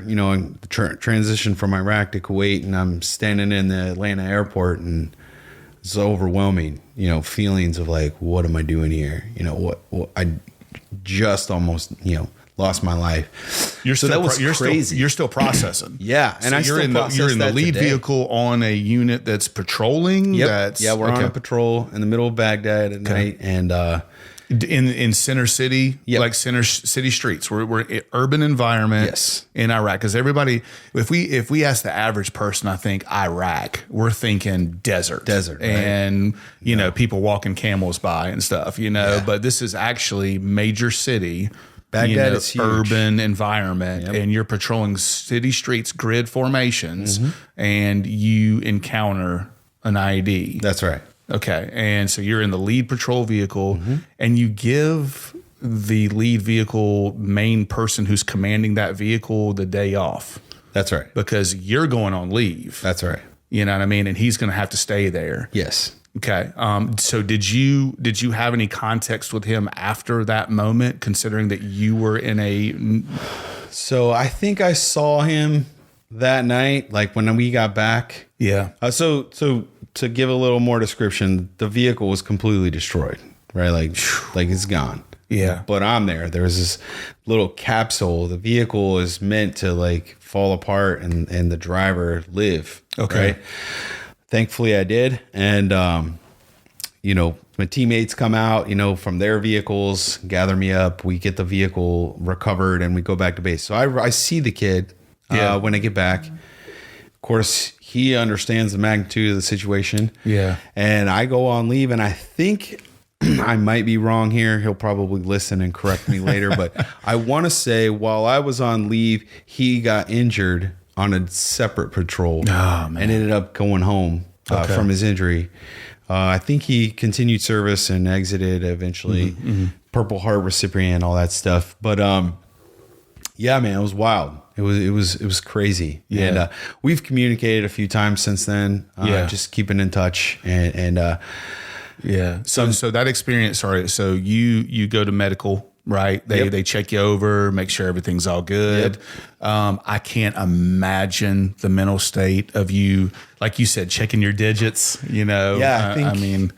transition from Iraq to Kuwait, and I'm standing in the Atlanta airport, and it's overwhelming, feelings of like, what am I doing here? What I just almost, lost my life. Crazy. You're still processing. Yeah. And so you're in the lead vehicle on a unit that's patrolling. Yep. We're on a patrol in the middle of Baghdad at night. And, in center city, like center city streets. We're in urban environment in Iraq. Because everybody, if we ask the average person, I think Iraq, we're thinking desert, right? And people walking camels by and stuff. But this is actually major city. Baghdad is huge. Urban environment, and you're patrolling city streets, grid formations, and you encounter an IED. That's right. Okay. And so you're in the lead patrol vehicle, and you give the lead vehicle main person who's commanding that vehicle the day off. That's right. Because you're going on leave. That's right. You know what I mean? And he's going to have to stay there. Yes. Okay. So did you have any context with him after that moment, considering that you were in a... So I think I saw him that night, like when we got back. Yeah. So to give a little more description, the vehicle was completely destroyed, right? Like it's gone. Yeah. But I'm there. There's this little capsule. The vehicle is meant to like fall apart and the driver live. Okay. Right? Thankfully I did. And, my teammates come out, from their vehicles, gather me up. We get the vehicle recovered and we go back to base. So I see the kid when I get back. Of course, he understands the magnitude of the situation. Yeah. And I go on leave, and I think I might be wrong here. He'll probably listen and correct me later. But I want to say while I was on leave, he got injured on a separate patrol and ended up going home from his injury. I think he continued service and exited eventually. Purple Heart recipient, all that stuff. But yeah, man, it was wild. It was crazy. Yeah. And we've communicated a few times since then. Just keeping in touch and yeah. So that experience. Sorry. So you go to medical, right? They check you over, make sure everything's all good. I can't imagine the mental state of you, like you said, checking your digits. Yeah, I mean,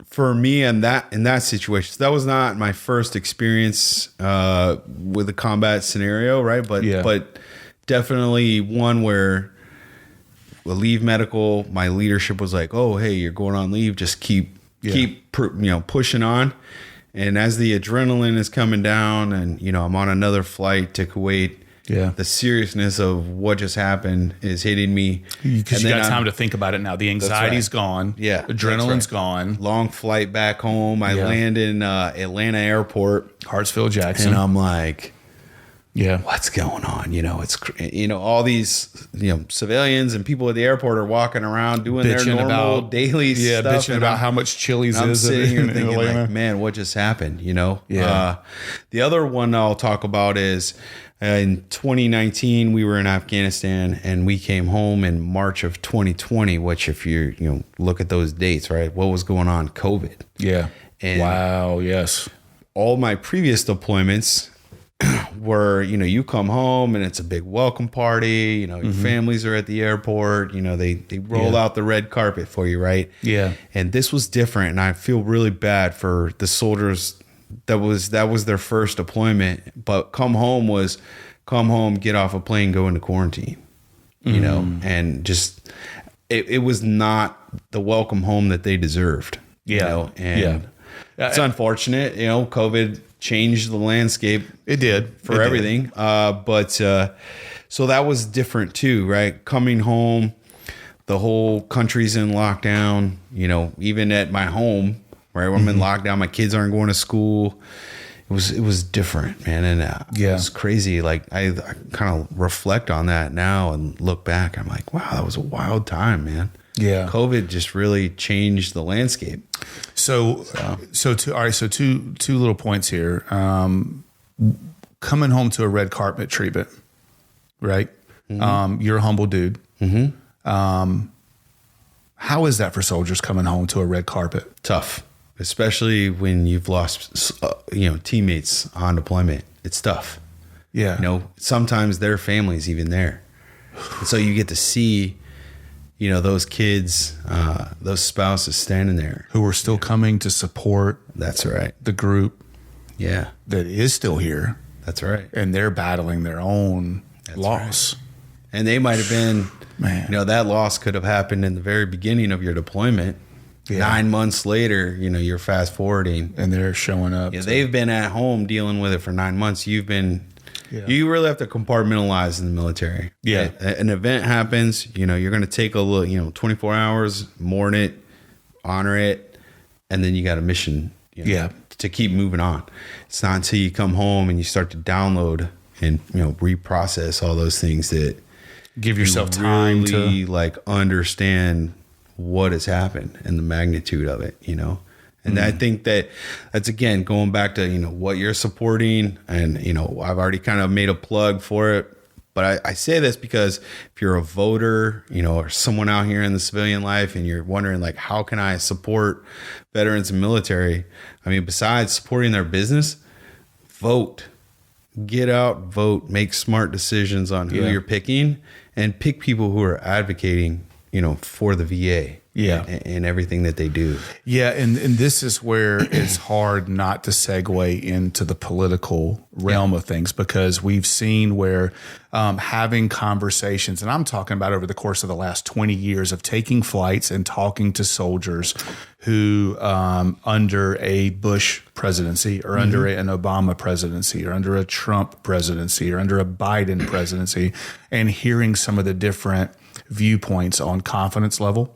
for me in that situation, that was not my first experience with a combat scenario, right? But definitely one where leave medical, my leadership was like, "Oh, hey, you're going on leave. Just keep pushing on." And as the adrenaline is coming down, and I'm on another flight to Kuwait. Yeah, the seriousness of what just happened is hitting me because you got time to think about it now. The anxiety's gone. Yeah, adrenaline's gone. Long flight back home. I land in Atlanta Airport, Hartsfield Jackson, and I'm like, what's going on? It's all these civilians and people at the airport are walking around doing their normal daily stuff. Bitching about how much Chili's is. I'm sitting here thinking like, man, what just happened? The other one I'll talk about is in 2019 we were in Afghanistan and we came home in March of 2020. Which, if you look at those dates, right? What was going on? COVID. Yeah. And wow. Yes. All my previous deployments where you come home and it's a big welcome party, your families are at the airport, they roll out the red carpet for you, right? Yeah. And this was different, and I feel really bad for the soldiers that was their first deployment, but come home, get off a plane, go into quarantine, and just it was not the welcome home that they deserved. And it's unfortunate, COVID changed the landscape. It did for everything. But so that was different too, right? Coming home, the whole country's in lockdown, even at my home, right? I'm in lockdown. My kids aren't going to school. It was different, man. And it was crazy. Like I kind of reflect on that now and look back. I'm like, wow, that was a wild time, man. Yeah. COVID just really changed the landscape. So two little points here. Coming home to a red carpet treatment, right? You're a humble dude. How is that for soldiers coming home to a red carpet? Tough, especially when you've lost, teammates on deployment. It's tough. Yeah. Sometimes their family's even there. And so you get to see, those kids, those spouses standing there who are still coming to support. That's right. The group. Yeah. That is still here. That's right. And they're battling their own loss. Right. And they might have been, that loss could have happened in the very beginning of your deployment. Yeah. 9 months later, you're fast forwarding. And they're showing up. Yeah, they've been at home dealing with it for 9 months. You've been... Yeah. You really have to compartmentalize in the military. Yeah. An event happens, you're going to take a little, 24 hours, mourn it, honor it, and then you got a mission to keep moving on. It's not until you come home and you start to download and, reprocess all those things that give yourself time really to understand what has happened and the magnitude of it, And I think that's again going back to what you're supporting, and I've already kind of made a plug for it, but I say this because if you're a voter, or someone out here in the civilian life, and you're wondering like, how can I support veterans and military? I mean, besides supporting their business, vote, get out, vote, make smart decisions on who you're picking, and pick people who are advocating for the VA. Yeah. And everything that they do. Yeah, and this is where it's hard not to segue into the political realm of things, because we've seen where having conversations, and I'm talking about over the course of the last 20 years of taking flights and talking to soldiers who under a Bush presidency or under an Obama presidency or under a Trump presidency or under a Biden presidency, and hearing some of the different viewpoints on confidence level,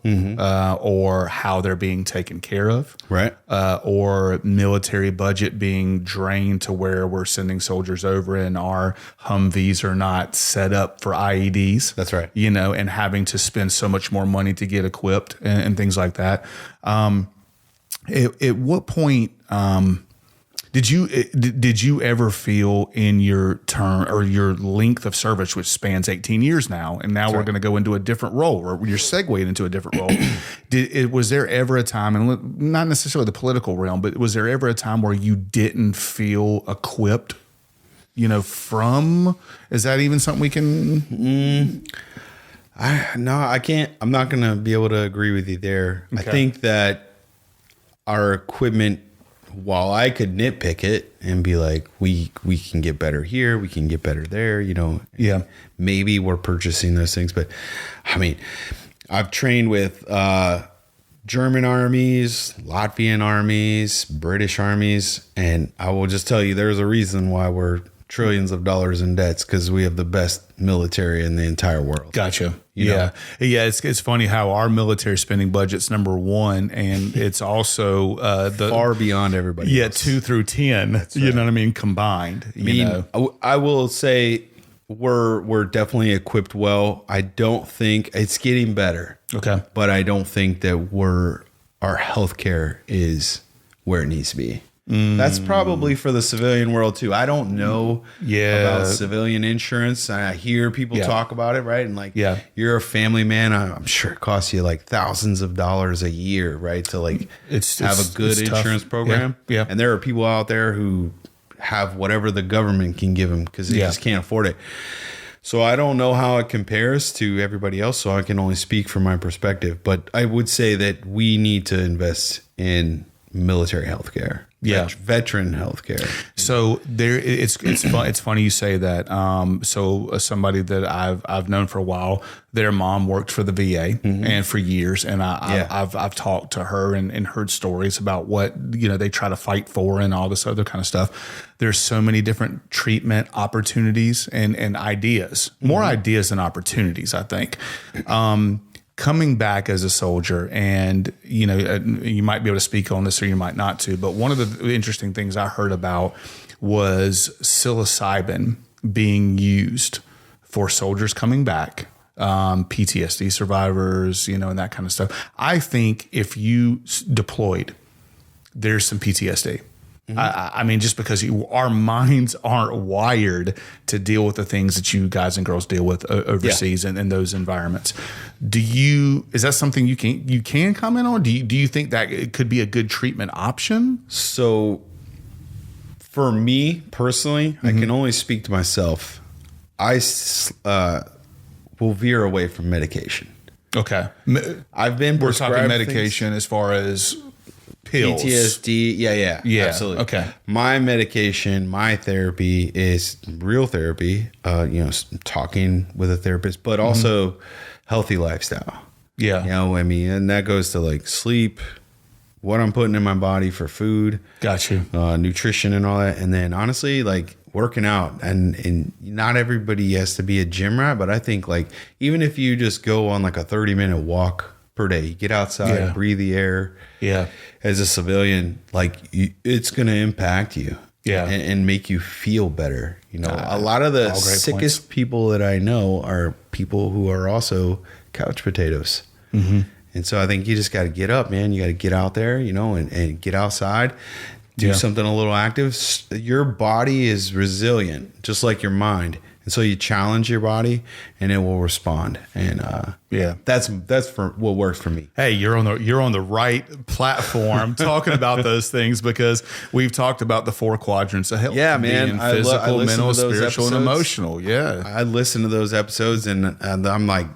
or how they're being taken care of, right? Or military budget being drained to where we're sending soldiers over and our Humvees are not set up for IEDs. That's right. And having to spend so much more money to get equipped and things like that. At what point did you ever feel in your term or your length of service, which spans 18 years now, and now we're going to go into a different role, or you're segued into a different role? Was there ever a time, and not necessarily the political realm, but was there ever a time where you didn't feel equipped? Is that even something we can? No, I can't. I'm not going to be able to agree with you there. Okay. I think that our equipment, while I could nitpick it and be like, we can get better here, we can get better there, yeah, maybe we're purchasing those things. But I mean, I've trained with German armies, Latvian armies, British armies, and I will just tell you, there's a reason why we're trillions of dollars in debts, because we have the best military in the entire world. Gotcha. Yeah. It's funny how our military spending budget's number one, and it's also far beyond everybody else. 2 through 10. That's right. You know what I mean? Combined. I will say we're definitely equipped well. I don't think it's getting better. Okay, but I don't think that our healthcare is where it needs to be. That's probably for the civilian world too. I don't know about civilian insurance. I hear people talk about it, right? And you're a family man. I'm sure it costs you like thousands of dollars a year, right? To have a good insurance program. Yeah. And there are people out there who have whatever the government can give them because they just can't afford it. So I don't know how it compares to everybody else. So I can only speak from my perspective. But I would say that we need to invest in military healthcare. Veteran healthcare. So it's funny you say that. So somebody that I've known for a while, their mom worked for the VA and for years, and I've talked to her and heard stories about what they try to fight for and all this other kind of stuff. There's so many different treatment opportunities and ideas, more ideas than opportunities, I think. Coming back as a soldier, and you might be able to speak on this or you might not to, but one of the interesting things I heard about was psilocybin being used for soldiers coming back, PTSD survivors, and that kind of stuff. I think if you deployed, there's some PTSD. I mean, just because our minds aren't wired to deal with the things that you guys and girls deal with overseas and in those environments. Is that something you can comment on? Do you think that it could be a good treatment option? So for me personally, I can only speak to myself. I will veer away from medication. Okay. We're talking medication as far as pills. PTSD. Yeah. Absolutely. Okay. My medication, my therapy is real therapy, talking with a therapist, but also healthy lifestyle. Yeah. And that goes to sleep, what I'm putting in my body for food. Got you. Nutrition and all that. And then honestly, working out, and not everybody has to be a gym rat, but I think even if you just go on a 30-minute walk per day, you get outside, breathe the air. Yeah. As a civilian, it's going to impact you. Yeah. And make you feel better. A lot of the sickest people that I know are people who are also couch potatoes. And so I think you just got to get up, man. You got to get out there, and get outside, do something a little active. Your body is resilient, just like your mind. And so you challenge your body and it will respond. And that's for what works for me. Hey, you're on the right platform talking about those things, because we've talked about the 4 quadrants of health. Yeah, man. Being physical, mental, spiritual, and emotional. Yeah. I listen to those episodes and I'm like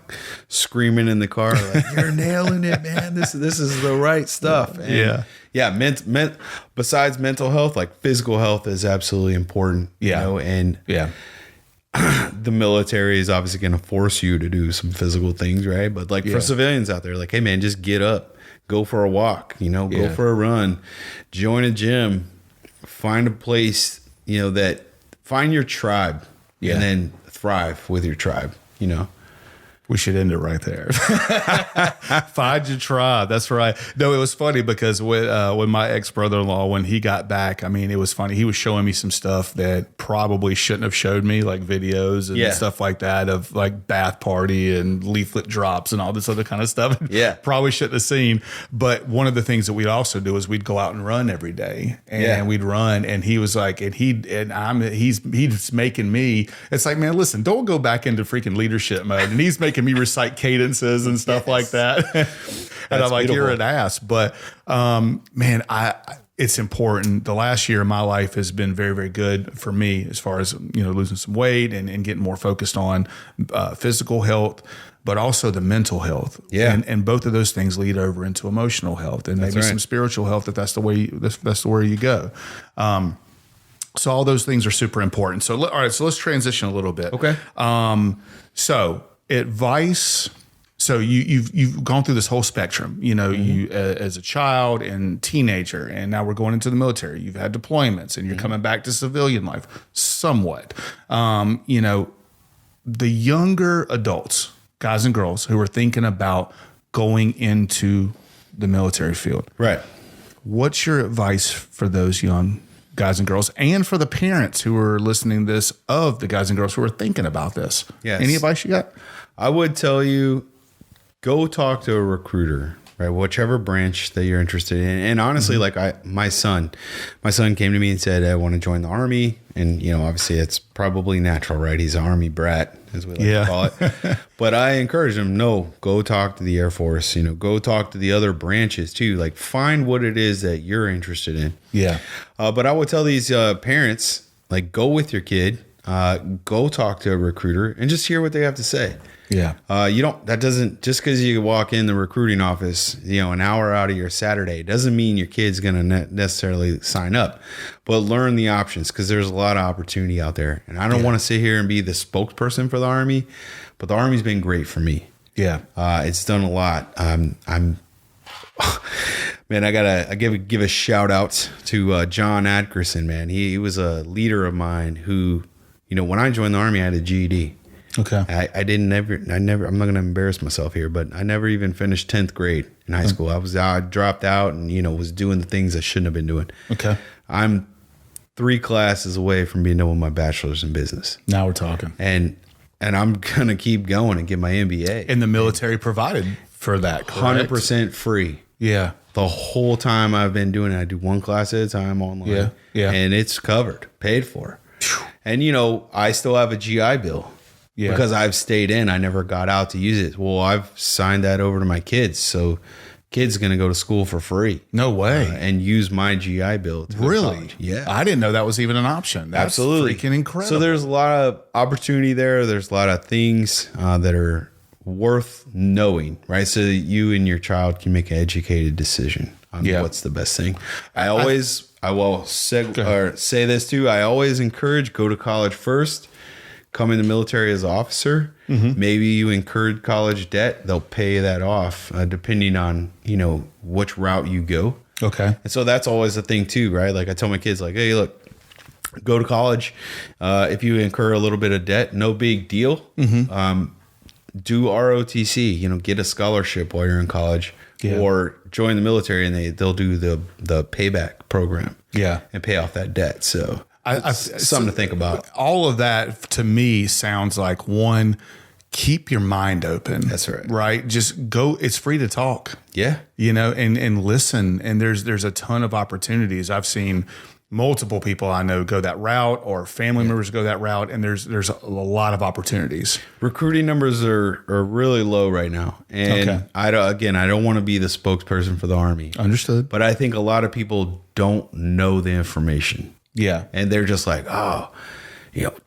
screaming in the car, like, you're nailing it, man. This is the right stuff. And besides mental health, like physical health is absolutely important. Yeah. You know? And the military is obviously going to force you to do some physical things, right? But like for civilians out there, like, hey man, just get up, go for a walk, go for a run, join a gym, find a place, find your tribe and then thrive with your tribe, We should end it right there. Find your tribe. That's right. No, it was funny because when my ex-brother-in-law, when he got back, I mean, it was funny. He was showing me some stuff that probably shouldn't have showed me, like videos and stuff like that of like bath party and leaflet drops and all this other kind of stuff. Yeah. Probably shouldn't have seen. But one of the things that we'd also do is we'd go out and run every day, and we'd run. And he was like, he's making me, it's like, man, listen, don't go back into freaking leadership mode. And he's making me recite cadences and stuff like that. And I'm like, beautiful. You're an ass. But man, it's important. The last year of my life has been very, very good for me as far as, losing some weight and getting more focused on physical health, but also the mental health. Yeah. And both of those things lead over into emotional health and maybe some spiritual health if that's the way that's the way you go. So all those things are super important. So, all right, so let's transition a little bit. Okay. So advice. So you've gone through this whole spectrum, you as a child and teenager, and now we're going into the military. You've had deployments and you're coming back to civilian life somewhat. The younger adults, guys and girls who are thinking about going into the military field. Right. What's your advice for those young guys and girls, and for the parents who are listening to this of the guys and girls who are thinking about this? Yes. Any advice you got? I would tell you, go talk to a recruiter, right? Whichever branch that you're interested in. And honestly, like my son came to me and said, I want to join the Army. And, obviously it's probably natural, right? He's an Army brat, as we like to call it. But I encourage him, no, go talk to the Air Force, go talk to the other branches too. Like, find what it is that you're interested in. Yeah. But I would tell these parents, like, go with your kid, go talk to a recruiter and just hear what they have to say. Yeah. Just because you walk in the recruiting office, an hour out of your Saturday, doesn't mean your kid's going to necessarily sign up, but learn the options, because there's a lot of opportunity out there. And I don't want to sit here and be the spokesperson for the Army, but the Army's been great for me. Yeah. It's done a lot. Man, I give a shout out to John Adkerson, man. He was a leader of mine who, when I joined the Army, I had a GED. Okay. I never, I'm not going to embarrass myself here, but I never even finished 10th grade in high school. I dropped out and, was doing the things I shouldn't have been doing. Okay. I'm 3 classes away from being done with my bachelor's in business. Now we're talking. And I'm going to keep going and get my MBA. And the military provided for that, correct? 100% free. Yeah. The whole time I've been doing it, I do 1 class at a time online. Yeah. Yeah. And it's covered, paid for. And, I still have a GI Bill. Yeah. Because I've stayed in, I never got out to use it. Well, I've signed that over to my kids. So kids going to go to school for free. No way. And use my GI Bill. Really? Yeah. I didn't know that was even an option. That's absolutely freaking incredible. So there's a lot of opportunity there. There's a lot of things that are worth knowing, right? So that you and your child can make an educated decision on what's the best thing. I will say this too. I always encourage, go to college first. Come in the military as an officer. Mm-hmm. Maybe you incurred college debt. They'll pay that off depending on, which route you go. Okay. And so that's always a thing too, right? Like I tell my kids, like, hey, look, go to college. If you incur a little bit of debt, no big deal. Mm-hmm. Do ROTC, get a scholarship while you're in college or join the military and they'll do the payback program and pay off that debt. So something to think about. All of that to me sounds like, one, keep your mind open. That's right. Right. Just go. It's free to talk. Yeah. And listen. And there's a ton of opportunities. I've seen multiple people I know go that route, or family members go that route, and there's a lot of opportunities. Recruiting numbers are really low right now, and Okay. I don't want to be the spokesperson for the Army, Understood. but I think a lot of people don't know the information, Yeah. and they're just like,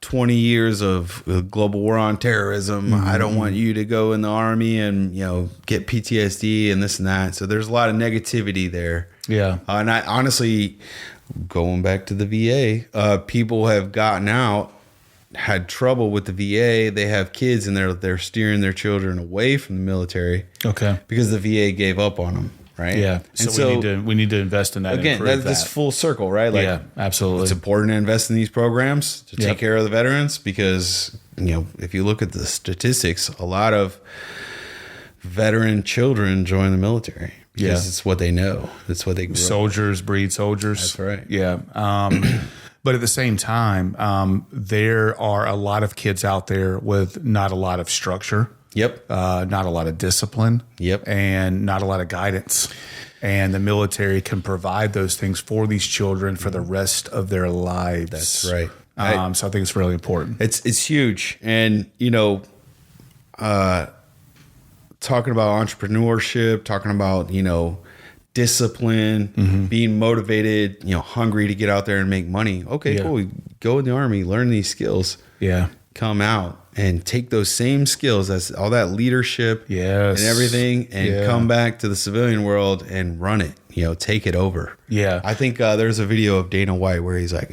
20 years of global war on terrorism. I don't want you to go in the Army and get PTSD and this and that. So there's a lot of negativity there. Yeah. And I honestly, going back to the VA, people have gotten out, had trouble with the VA. They have kids and they're steering their children away from the military. Okay. Because the VA gave up on them, right? Yeah. And So we need to invest in that. again, that's full circle, right? Like, yeah, absolutely. it's important to invest in these programs to Yep. take care of the veterans because, if you look at the statistics, a lot of veteran children join the military because it's what they know. It's what they grew up. Soldiers breed soldiers. That's right. Yeah. But at the same time, there are a lot of kids out there with not a lot of structure. Yep. Not a lot of discipline. Yep. And not a lot of guidance. And the military can provide those things for these children for the rest of their lives. That's right. So I think it's really important. It's huge. And, talking about entrepreneurship, talking about, discipline, being motivated, hungry to get out there and make money. Okay, Yeah. cool. Go in the Army, learn these skills, Yeah. come out and take those same skills, that's all that leadership Yes. and everything, and Yeah. come back to the civilian world and run it, take it over. Yeah. I think there's a video of Dana White where he's like,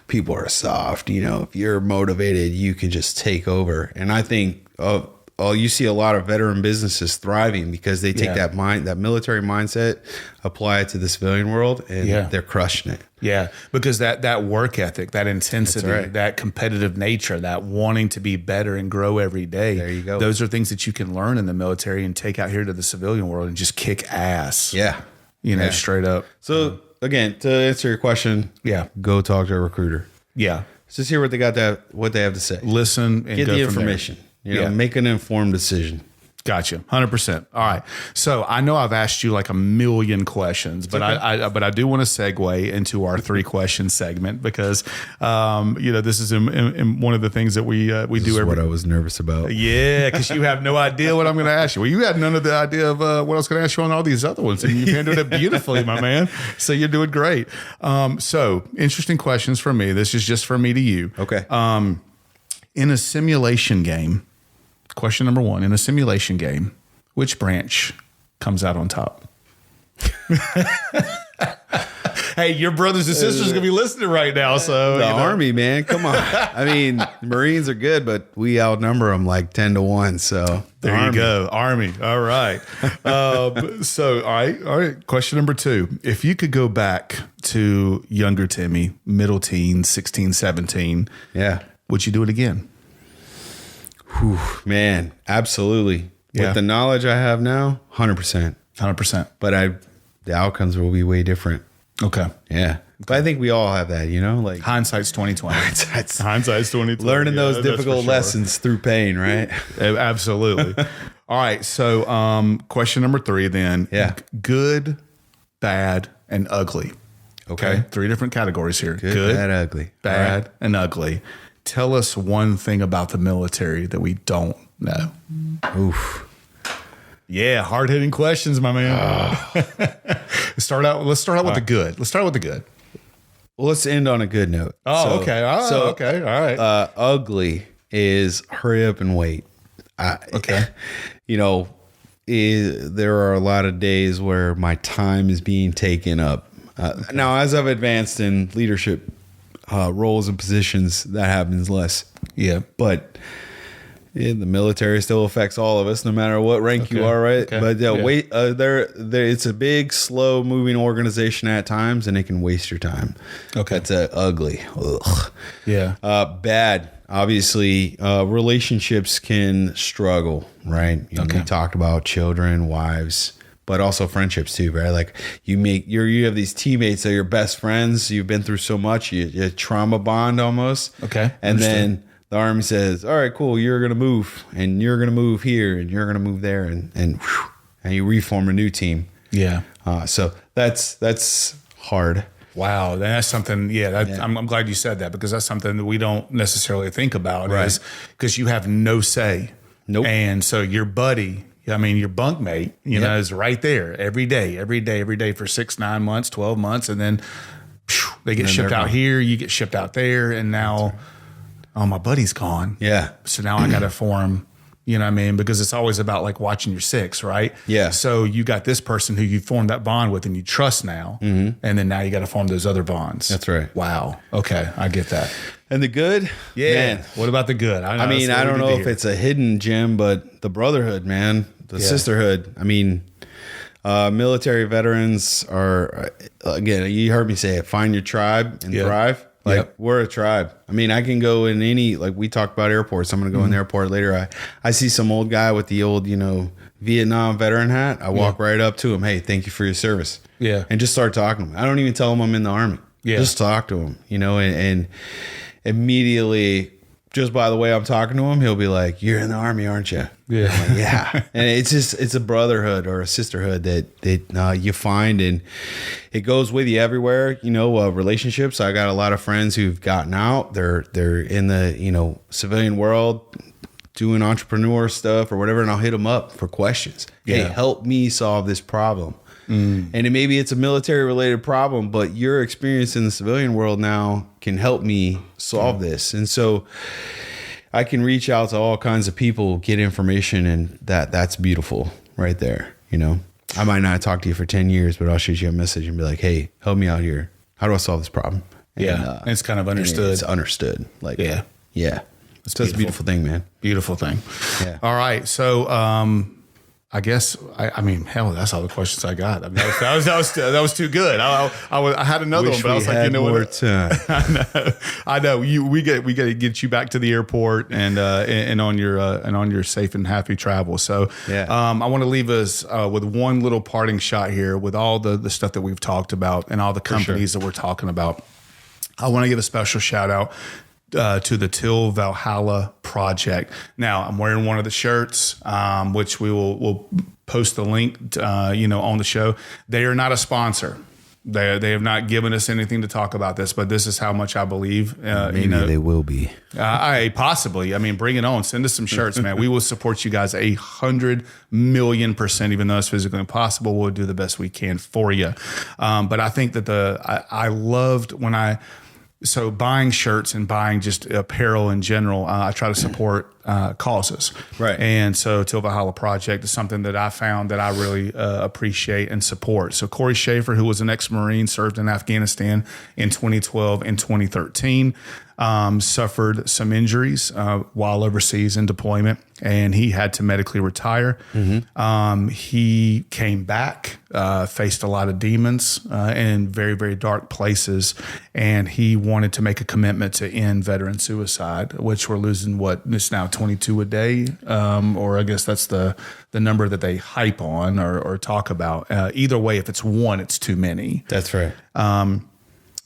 people are soft. If you're motivated, you can just take over. And I think, you see a lot of veteran businesses thriving because they take that military mindset, apply it to the civilian world, and they're crushing it. Yeah, because that work ethic, that intensity, That's right. that competitive nature, that wanting to be better and grow every day. There you go. Those are things that you can learn in the military and take out here to the civilian world and just kick ass. Yeah. Straight up. So again, to answer your question, go talk to a recruiter. Yeah. Just hear what they have to say. Listen and Get go the from there. information. Make an informed decision. Gotcha. 100%. All right. So I know I've asked you like a million questions, but I do want to segue into our 3-question segment because, this is in one of the things that we do every. What I was nervous about. Yeah, because you have no idea what I'm going to ask you. Well, you had none of the idea of what I was going to ask you on all these other ones, and you handled it beautifully, my man. So you're doing great. So interesting questions from me. This is just from me to you. Okay. In a simulation game, question number 1, in a simulation game, which branch comes out on top? Hey, your brothers and sisters are going to be listening right now. So The Army, man. Come on. I mean, Marines are good, but we outnumber them like 10-1. So there you go. Army. All right. All right. Question number 2. If you could go back to younger Timmy, middle teens, 16, 17, would you do it again? Whew, man, absolutely. Yeah. With the knowledge I have now, 100%. 100%. But the outcomes will be way different. Okay. Yeah. But I think we all have that, like Hindsight's 20/20. Hindsight's 20/20. Learning those difficult lessons through pain, right? Absolutely. All right. So question number 3 then. Yeah. Good, bad, and ugly. Okay. 3 different categories here. Good, bad, ugly. Bad, Right. and ugly. Tell us one thing about the military that we don't know. Oof. Yeah, hard-hitting questions, my man. Let's start out with the good. Let's start with the good. Well, let's end on a good note. Okay. Okay. All right. Ugly is hurry up and wait. Okay. There are a lot of days where my time is being taken up. Now, as I've advanced in leadership roles and positions, that happens less. Yeah. But the military still affects all of us, no matter what rank you are, right? Okay. But wait, it's a big, slow moving organization at times, and it can waste your time. Okay. That's ugly. Ugh. Yeah. Bad. Obviously, relationships can struggle, right? We talked about children, wives, but also friendships too, right? Like you have these teammates that are your best friends. You've been through so much, you trauma bond almost. Okay. And then the Army says, all right, cool, you're going to move, and you're going to move here, and you're going to move there, and you reform a new team. Yeah. So that's hard. Wow, that's something. Yeah, I'm glad you said that, because that's something that we don't necessarily think about, is because you have no say. Nope. And so your buddy, I mean, your bunkmate, you know, is right there every day for 6, 9 months, 12 months. And then they get shipped out here, you get shipped out there. And now, oh, my buddy's gone. Yeah. So now I got to form, you know what I mean? Because it's always about like watching your six, right? Yeah. So you got this person who you formed that bond with and you trust now. And then now you got to form those other bonds. That's right. Wow. Okay. I get that. And the good? Yeah. Man. What about the good? I mean, I don't know if it's a hidden gem, but the brotherhood, man, the sisterhood. I mean, military veterans are, again, you heard me say it, find your tribe and thrive. Like we're a tribe. I mean, I can go in any, like we talked about airports. I'm going to go in the airport later. I see some old guy with the old, you know, Vietnam veteran hat. I walk right up to him. Hey, thank you for your service. Yeah. And just start talking to him. I don't even tell him I'm in the Army. Yeah. Just talk to him, you know, and immediately, just by the way I'm talking to him, he'll be like, "You're in the Army, aren't you?" Yeah. I'm like, yeah. And it's a brotherhood or a sisterhood that you find, and it goes with you everywhere. You know, relationships. I got a lot of friends who've gotten out. They're in the, you know, civilian world doing entrepreneur stuff or whatever, and I'll hit them up for questions. Hey, help me solve this problem. And maybe it's a military related problem, but your experience in the civilian world now can help me solve this. And so I can reach out to all kinds of people, get information, and that's beautiful right there. You know, I might not talk to you for 10 years, but I'll shoot you a message and be like, "Hey, help me out here. How do I solve this problem?" And it's kind of understood. It's understood. Like, yeah. It's a beautiful thing, man. Beautiful thing. Yeah. All right. So, I guess I mean, hell, that's all the questions I got. I mean, that was too good. I had another one, but I was like, you know what? I know. We got to get you back to the airport and on your safe and happy travel. So I want to leave us with one little parting shot here with all the stuff that we've talked about and all the companies that we're talking about. I want to give a special shout out to the Till Valhalla Project. Now, I'm wearing one of the shirts, which we'll post the link, on the show. They are not a sponsor. They have not given us anything to talk about this, but this is how much I believe. Maybe they will be. Possibly. I mean, bring it on. Send us some shirts, man. We will support you guys 100,000,000%, even though it's physically impossible. We'll do the best we can for you. But I think that I loved when so buying shirts and buying just apparel in general, I try to support causes. Right. And so Till Valhalla Project is something that I found that I really appreciate and support. So Corey Schaefer, who was an ex-Marine, served in Afghanistan in 2012 and 2013, suffered some injuries while overseas in deployment, and he had to medically retire. He came back, faced a lot of demons in very, very dark places, and he wanted to make a commitment to end veteran suicide, which we're losing it's now 22 a day, or I guess that's the number that they hype on or talk about. Either way, if it's one, it's too many. That's right.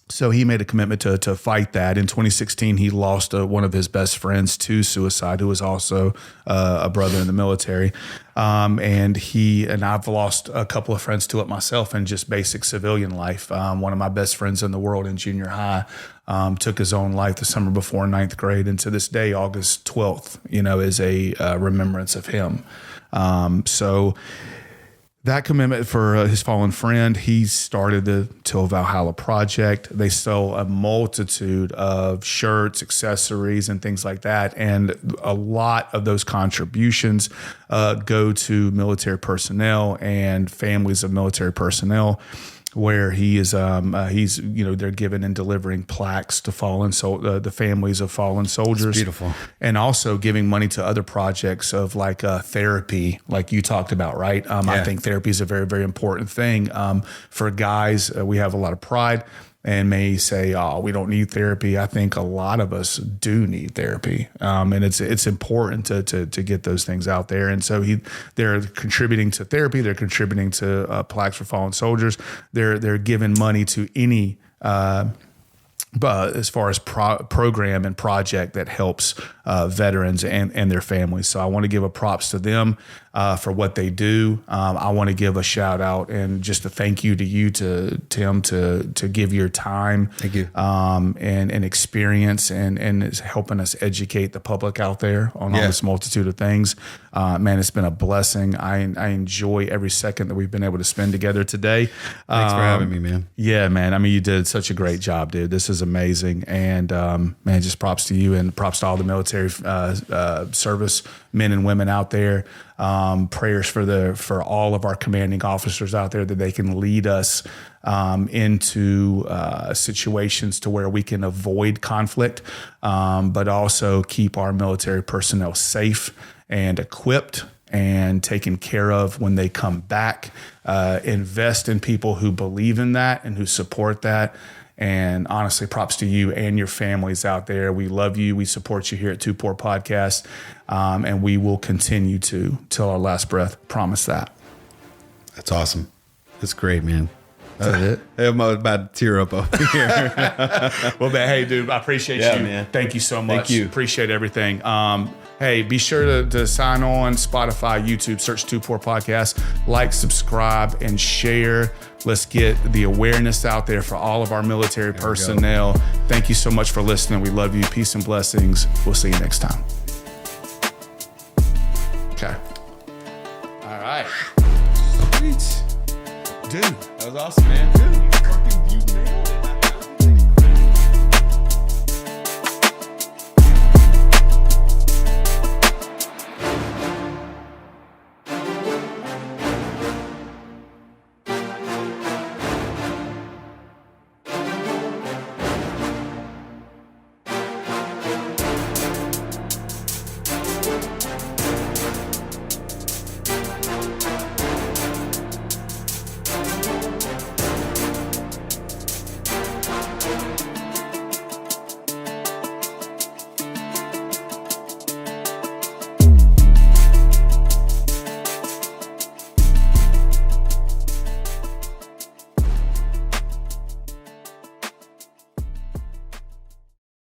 So he made a commitment to fight that. In 2016, he lost one of his best friends to suicide, who was also a brother in the military. And I've lost a couple of friends to it myself in just basic civilian life. One of my best friends in the world in junior high took his own life the summer before 9th grade. And to this day, August 12th, is a remembrance of him. So that commitment for his fallen friend, he started the Till Valhalla Project. They sell a multitude of shirts, accessories, and things like that. And a lot of those contributions go to military personnel and families of military personnel, where he is, they're giving and delivering plaques to the families of fallen soldiers. That's beautiful. And also giving money to other projects of like therapy, like you talked about, right? I think therapy is a very, very important thing. For guys, we have a lot of pride and may say, "Oh, we don't need therapy." I think a lot of us do need therapy, and it's important to get those things out there. And so they're contributing to therapy. They're contributing to plaques for fallen soldiers. They're giving money to any. But as far as program and project that helps veterans and their families. So I want to give a props to them. for what they do. I want to give a shout out and just a thank you to you, to Tim, to give your time. Thank you. And experience and is helping us educate the public out there on all this multitude of things. Man, it's been a blessing. I enjoy every second that we've been able to spend together today. Thanks for having me, man. Yeah, man. I mean, you did such a great job, dude. This is amazing. And man, just props to you and props to all the military service men and women out there. Prayers for all of our commanding officers out there that they can lead us into situations to where we can avoid conflict, but also keep our military personnel safe and equipped and taken care of when they come back. Invest in people who believe in that and who support that. And honestly, props to you and your families out there. We love you. We support you here at Two Poor Podcast. And we will continue to till our last breath. Promise that. That's awesome. That's great, man. That's it. I'm about to tear up over here. Well, man, hey, dude, I appreciate you. Man. Thank you so much. Thank you. Appreciate everything. Hey, be sure to sign on Spotify, YouTube, search Two Poor Podcast, like, subscribe, and share. Let's get the awareness out there for all of our military personnel. Thank you so much for listening. We love you. Peace and blessings. We'll see you next time. Okay. All right. Sweet. Dude, That was awesome, man. you nailed it.